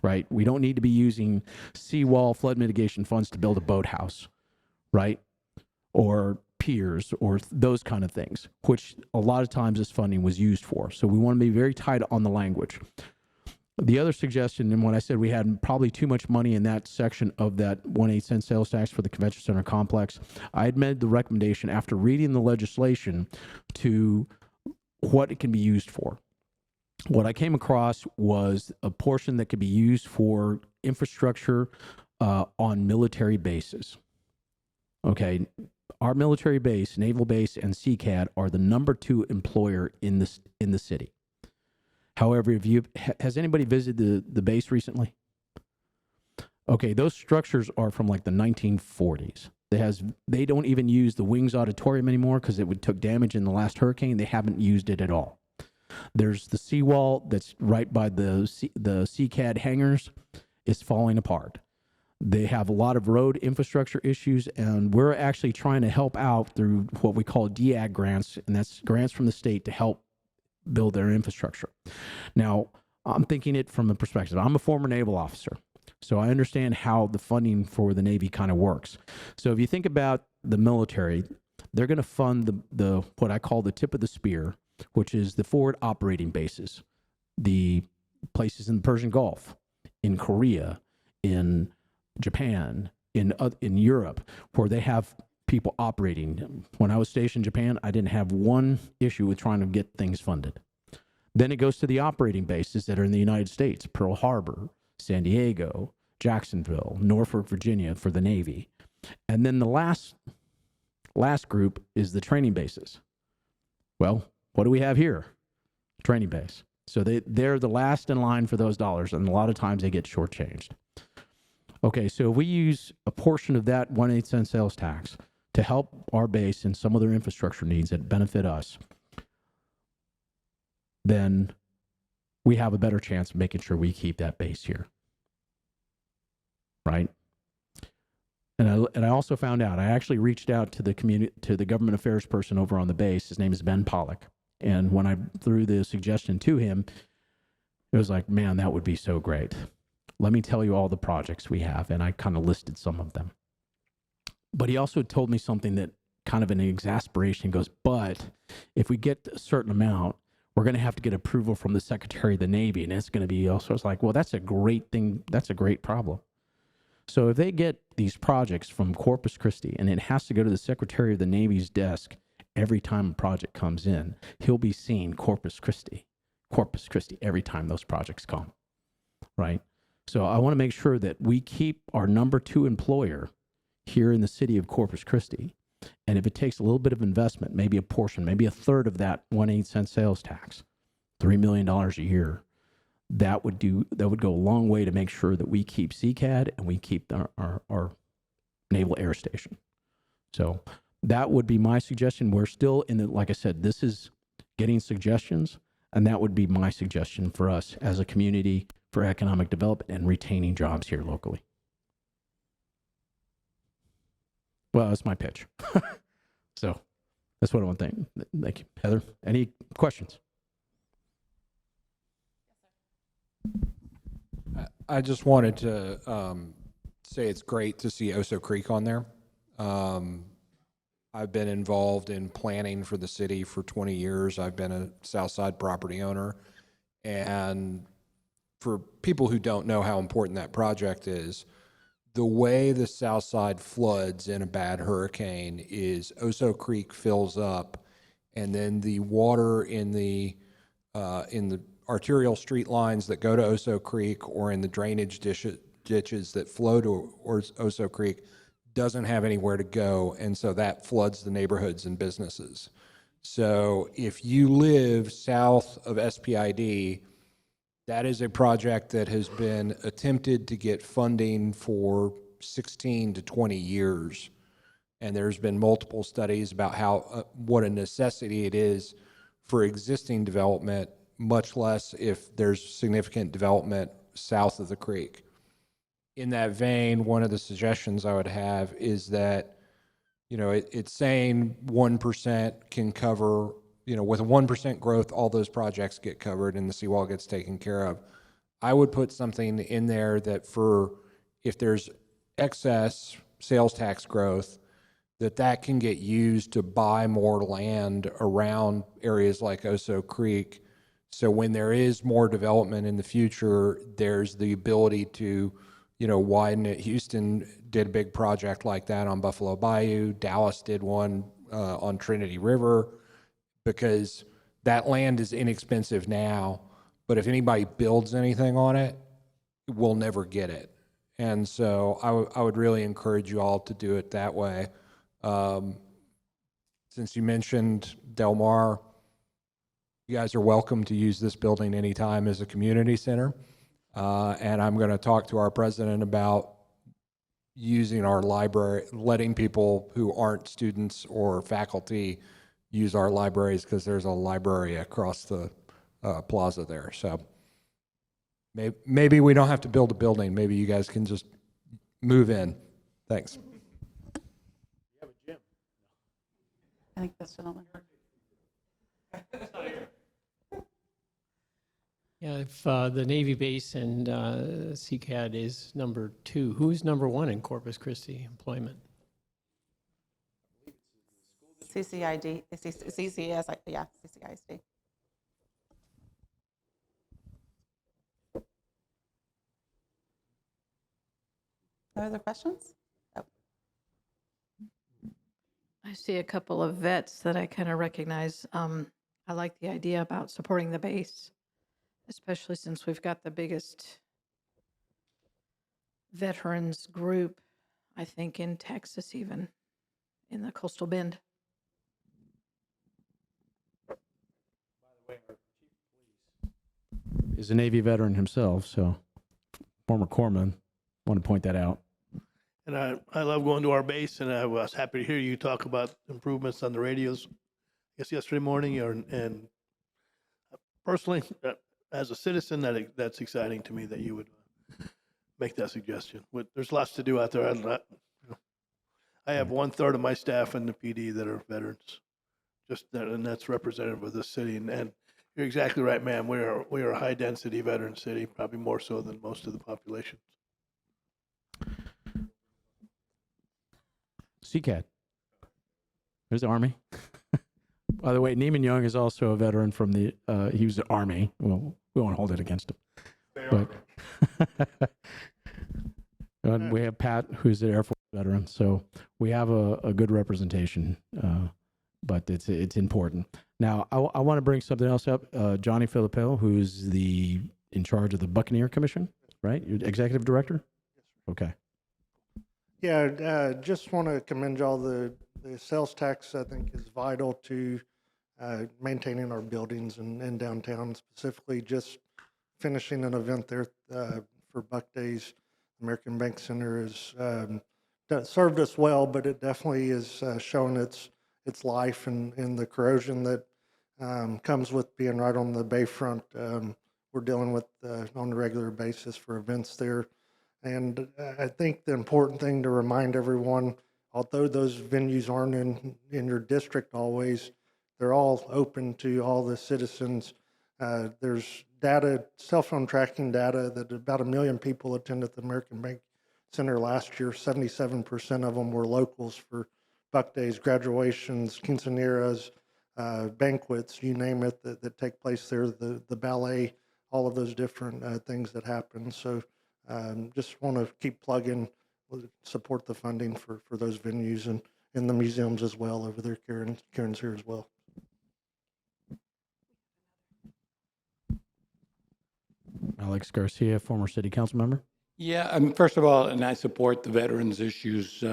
right? We don't need to be using seawall flood mitigation funds to build a boathouse, right? Or piers or those kind of things, which a lot of times this funding was used for. So we want to be very tight on the language. The other suggestion, and when I said we had probably too much money in that section of that 1/8 cent sales tax for the convention center complex, I had made the recommendation after reading the legislation to what it can be used for. What I came across was a portion that could be used for infrastructure on military bases. Okay, our military base, naval base, and CCAD are the number 2 employer in the city. However, has anybody visited the base recently? Okay, those structures are from like the 1940s. They don't even use the Wings Auditorium anymore because it took damage in the last hurricane. They haven't used it at all. There's the seawall that's right by the CCAD hangars. It's falling apart. They have a lot of road infrastructure issues, and we're actually trying to help out through what we call DAG grants, and that's grants from the state to help build their infrastructure. Now, I'm thinking it from a perspective. I'm a former naval officer, so I understand how the funding for the Navy kind of works. So if you think about the military, they're going to fund the what I call the tip of the spear, which is the forward operating bases, the places in the Persian Gulf, in Korea, in Japan, in Europe, where they have people operating. When I was stationed in Japan, I didn't have one issue with trying to get things funded. Then it goes to the operating bases that are in the United States, Pearl Harbor, San Diego, Jacksonville, Norfolk, Virginia for the Navy. And then the last group is the training bases. Well, what do we have here? Training base. So they're the last in line for those dollars, and a lot of times they get shortchanged. Okay, so if we use a portion of that 1/8 cent sales tax to help our base and some other infrastructure needs that benefit us, then we have a better chance of making sure we keep that base here, right? And I also found out, I actually reached out to the government affairs person over on the base. His name is Ben Pollock. And when I threw the suggestion to him, it was like, man, that would be so great. Let me tell you all the projects we have. And I kind of listed some of them. But he also told me something that kind of an exasperation goes, but if we get a certain amount, we're going to have to get approval from the Secretary of the Navy, and it's going to be all sorts like, well, that's a great thing. That's a great problem. So if they get these projects from Corpus Christi and it has to go to the Secretary of the Navy's desk every time a project comes in, he'll be seeing Corpus Christi every time those projects come, right? So I want to make sure that we keep our number 2 employer here in the city of Corpus Christi. And if it takes a little bit of investment, maybe a portion, maybe a third of that 1/8 sales tax, $3 million a year, that would go a long way to make sure that we keep CCAD and we keep our Naval Air Station. So that would be my suggestion. We're still in the, like I said, this is getting suggestions, and that would be my suggestion for us as a community for economic development and retaining jobs here locally. Well, that's my pitch. So that's what I want to think. Thank you. Heather, any questions? I just wanted to say it's great to see Oso Creek on there. I've been involved in planning for the city for 20 years. I've been a Southside property owner. And for people who don't know how important that project is, the way the Southside floods in a bad hurricane is Oso Creek fills up, and then the water in the arterial street lines that go to Oso Creek or in the drainage ditches that flow to Oso Creek doesn't have anywhere to go, and so that floods the neighborhoods and businesses. So if you live south of SPID, that is a project that has been attempted to get funding for 16 to 20 years. And there's been multiple studies about how what a necessity it is for existing development, much less if there's significant development south of the creek. In that vein, one of the suggestions I would have is that, you know, it's saying 1% can cover, you know, with a 1% growth, all those projects get covered and the seawall gets taken care of. I would put something in there that for, if there's excess sales tax growth, that can get used to buy more land around areas like Oso Creek. So when there is more development in the future, there's the ability to, you know, widen it. Houston did a big project like that on Buffalo Bayou. Dallas did one on Trinity River, because that land is inexpensive now, but if anybody builds anything on it, we'll never get it. And so I would really encourage you all to do it that way. Since you mentioned Del Mar, you guys are welcome to use this building anytime as a community center. And I'm going to talk to our president about using our library, letting people who aren't students or faculty use our libraries, because there's a library across the plaza there. So maybe we don't have to build a building. Maybe you guys can just move in. Thanks. I think this gentleman. Yeah, if the Navy base and CCAD is number 2, who's number 1 in Corpus Christi employment? CCID, CCS, yeah, CCISD. No other questions? Oh. I see a couple of vets that I kind of recognize. I like the idea about supporting the base, especially since we've got the biggest veterans group, I think, in Texas, even in the Coastal Bend. Is a Navy veteran himself, so former corpsman. Want to point that out. And I love going to our base, and I was happy to hear you talk about improvements on the radios. I guess yesterday morning, and personally, as a citizen, that's exciting to me that you would make that suggestion. There's lots to do out there. I have 1/3 of my staff in the PD that are veterans, and that's representative of this city. And you're exactly right, ma'am. We are a high density veteran city, probably more so than most of the population. CCAD. There's the Army. By the way, Neiman Young is also a veteran from he was the Army. Well, we won't hold it against him. But and we have Pat, who's an Air Force veteran. So we have a good representation, but it's important. Now, I want to bring something else up. Johnny Filippo, who's in charge of the Buccaneer Commission, right? You're the executive director? Okay. Yeah, just want to commend y'all. The sales tax, I think, is vital to maintaining our buildings in downtown, specifically just finishing an event there for Buck Days. American Bank Center has served us well, but it definitely is showing its life and the corrosion that comes with being right on the bayfront. We're dealing with on a regular basis for events there. And I think the important thing to remind everyone, although those venues aren't in your district always, they're all open to all the citizens. There's data, cell phone tracking data, that about 1 million people attended the American Bank Center last year. 77% of them were locals for Buck Days, graduations, quinceaneras, banquets, you name it, that take place there, the ballet, all of those different things that happen. So just want to keep plugging, support the funding for those venues and in the museums as well over there. Karen's here as well. Alex Garcia, former city council member. Yeah, first of all, and I support the veterans issues.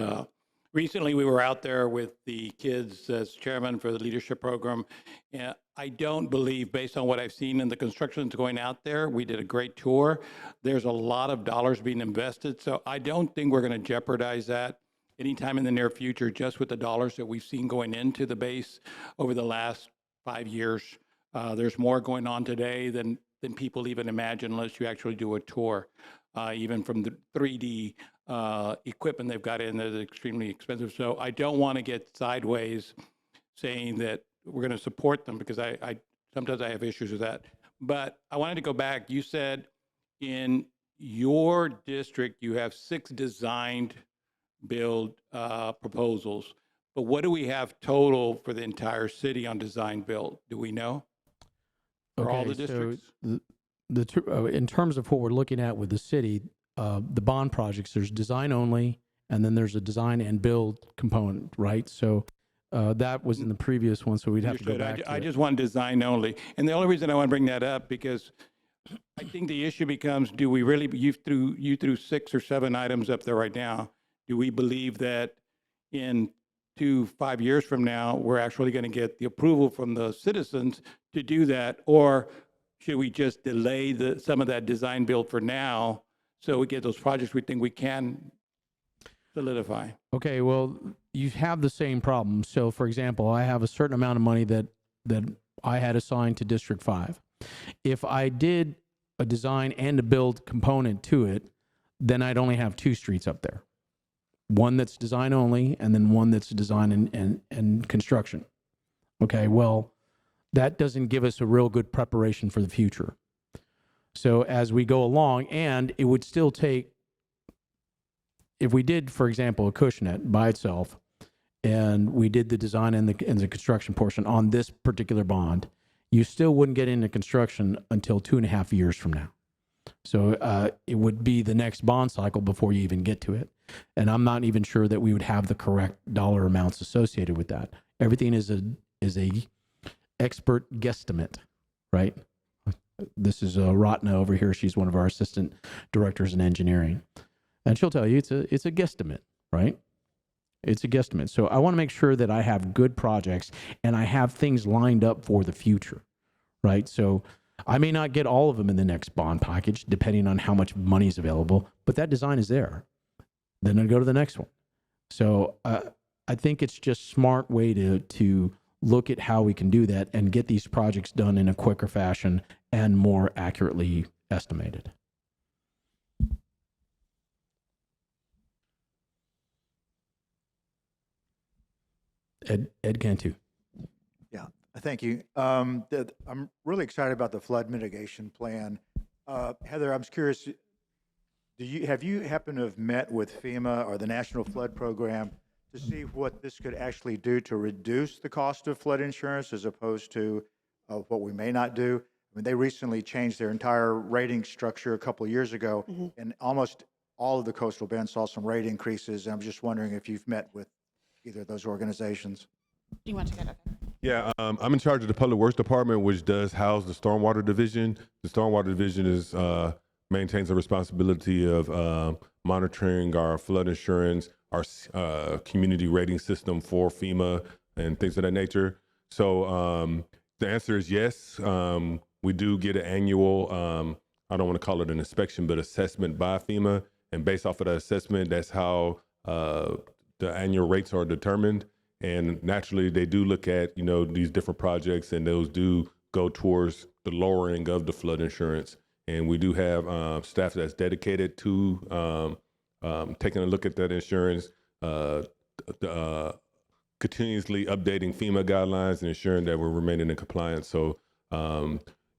Recently, we were out there with the kids as chairman for the leadership program. And I don't believe, based on what I've seen in the construction that's going out there, we did a great tour. There's a lot of dollars being invested. So I don't think we're going to jeopardize that anytime in the near future, just with the dollars that we've seen going into the base over the last 5 years. There's more going on today than people even imagine unless you actually do a tour. Even from the 3D equipment they've got in there that's extremely expensive. So I don't want to get sideways saying that we're going to support them, because I sometimes I have issues with that. But I wanted to go back. You said in your district you have 6 designed build proposals. But what do we have total for the entire city on design build? Do we know? For all the districts? So in terms of what we're looking at with the city, the bond projects, there's design only, and then there's a design and build component, right? So that was in the previous one, so we'd have to go back to I it. just want design only. And the only reason I want to bring that up, because I think the issue becomes, do we really, you threw 6 or 7 items up there right now. Do we believe that in 5 years from now, we're actually going to get the approval from the citizens to do that? Or should we just delay some of that design build for now so we get those projects we think we can solidify? Okay, well, you have the same problem. So, for example, I have a certain amount of money that I had assigned to District 5. If I did a design and a build component to it, then I'd only have 2 streets up there. One that's design only, and then one that's design and construction. Okay, well, that doesn't give us a real good preparation for the future. So as we go along, and it would still take, if we did, for example, a Cushnet by itself, and we did the design and the construction portion on this particular bond, you still wouldn't get into construction until 2.5 years from now. So it would be the next bond cycle before you even get to it. And I'm not even sure that we would have the correct dollar amounts associated with that. Everything is a expert guesstimate, right? This is Ratna over here. She's one of our assistant directors in engineering. And she'll tell you it's a guesstimate, right? It's a guesstimate. So I want to make sure that I have good projects and I have things lined up for the future, right? So I may not get all of them in the next bond package, depending on how much money is available, but that design is there. Then I'll go to the next one. So I think it's just smart way to look at how we can do that and get these projects done in a quicker fashion and more accurately estimated. Ed Cantu. Yeah, thank you. I'm really excited about the flood mitigation plan. Heather, I'm just curious, have you happened to have met with FEMA or the National Flood Program to see what this could actually do to reduce the cost of flood insurance as opposed to what we may not do. I mean, they recently changed their entire rating structure a couple of years ago, and almost all of the coastal bends saw some rate increases. I'm just wondering if you've met with either of those organizations. You want to get up? Yeah, I'm in charge of the Public Works Department, which does house the Stormwater Division. The Stormwater Division is maintains the responsibility of monitoring our flood insurance, our community rating system for FEMA and things of that nature. So the answer is yes. We do get an annual, I don't want to call it an inspection, but assessment by FEMA. And based off of that assessment, that's how the annual rates are determined. And naturally, they do look at, these different projects, and those do go towards the lowering of the flood insurance. And we do have staff that's dedicated to taking a look at that insurance, continuously updating FEMA guidelines and ensuring that we're remaining in compliance. So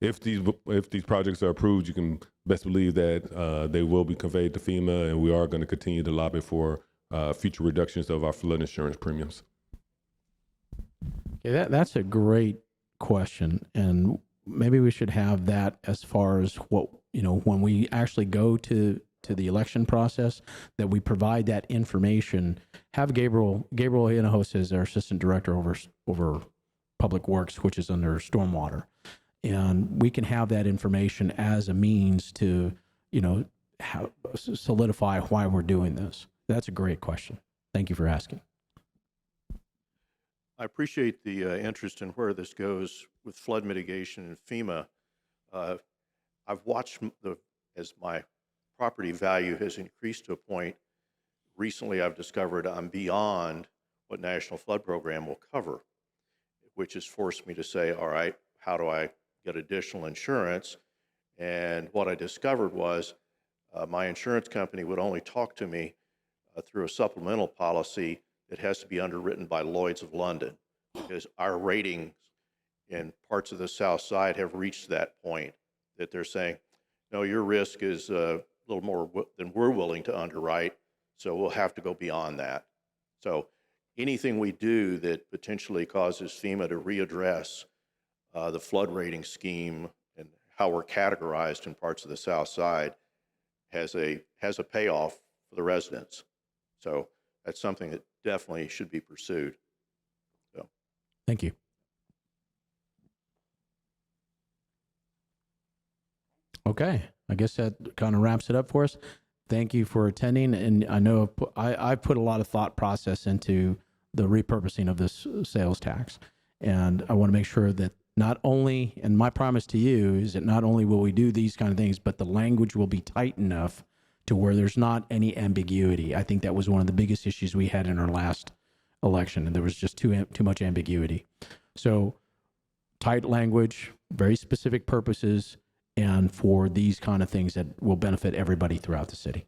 if these projects are approved, you can best believe that they will be conveyed to FEMA, and we are going to continue to lobby for future reductions of our flood insurance premiums. Okay, that's a great question, and maybe we should have that as far as what, when we actually go to the election process, that we provide that information. Have Gabriel Hinojosa is our assistant director over Public Works, which is under stormwater, and we can have that information as a means to, solidify why we're doing this. That's a great question. Thank you for asking. I appreciate the interest in where this goes with flood mitigation and FEMA. I've watched as my property value has increased to a point. Recently, I've discovered I'm beyond what National Flood Program will cover, which has forced me to say, all right, how do I get additional insurance? And what I discovered was my insurance company would only talk to me through a supplemental policy that has to be underwritten by Lloyd's of London, because our ratings in parts of the South Side have reached that point that they're saying, no, your risk is a little more than we're willing to underwrite, so we'll have to go beyond that. So anything we do that potentially causes FEMA to readdress the flood rating scheme and how we're categorized in parts of the South Side has a payoff for the residents. So that's something that definitely should be pursued. So, thank you. Okay, I guess that kind of wraps it up for us. Thank you for attending, and I know I put a lot of thought process into the repurposing of this sales tax, and I want to make sure that not only, and my promise to you is that not only will we do these kind of things, but the language will be tight enough to where there's not any ambiguity. I think that was one of the biggest issues we had in our last election, and there was just too much ambiguity. So tight language, very specific purposes, and for these kind of things that will benefit everybody throughout the city.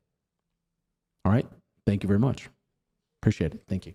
All right. Thank you very much. Appreciate it. Thank you.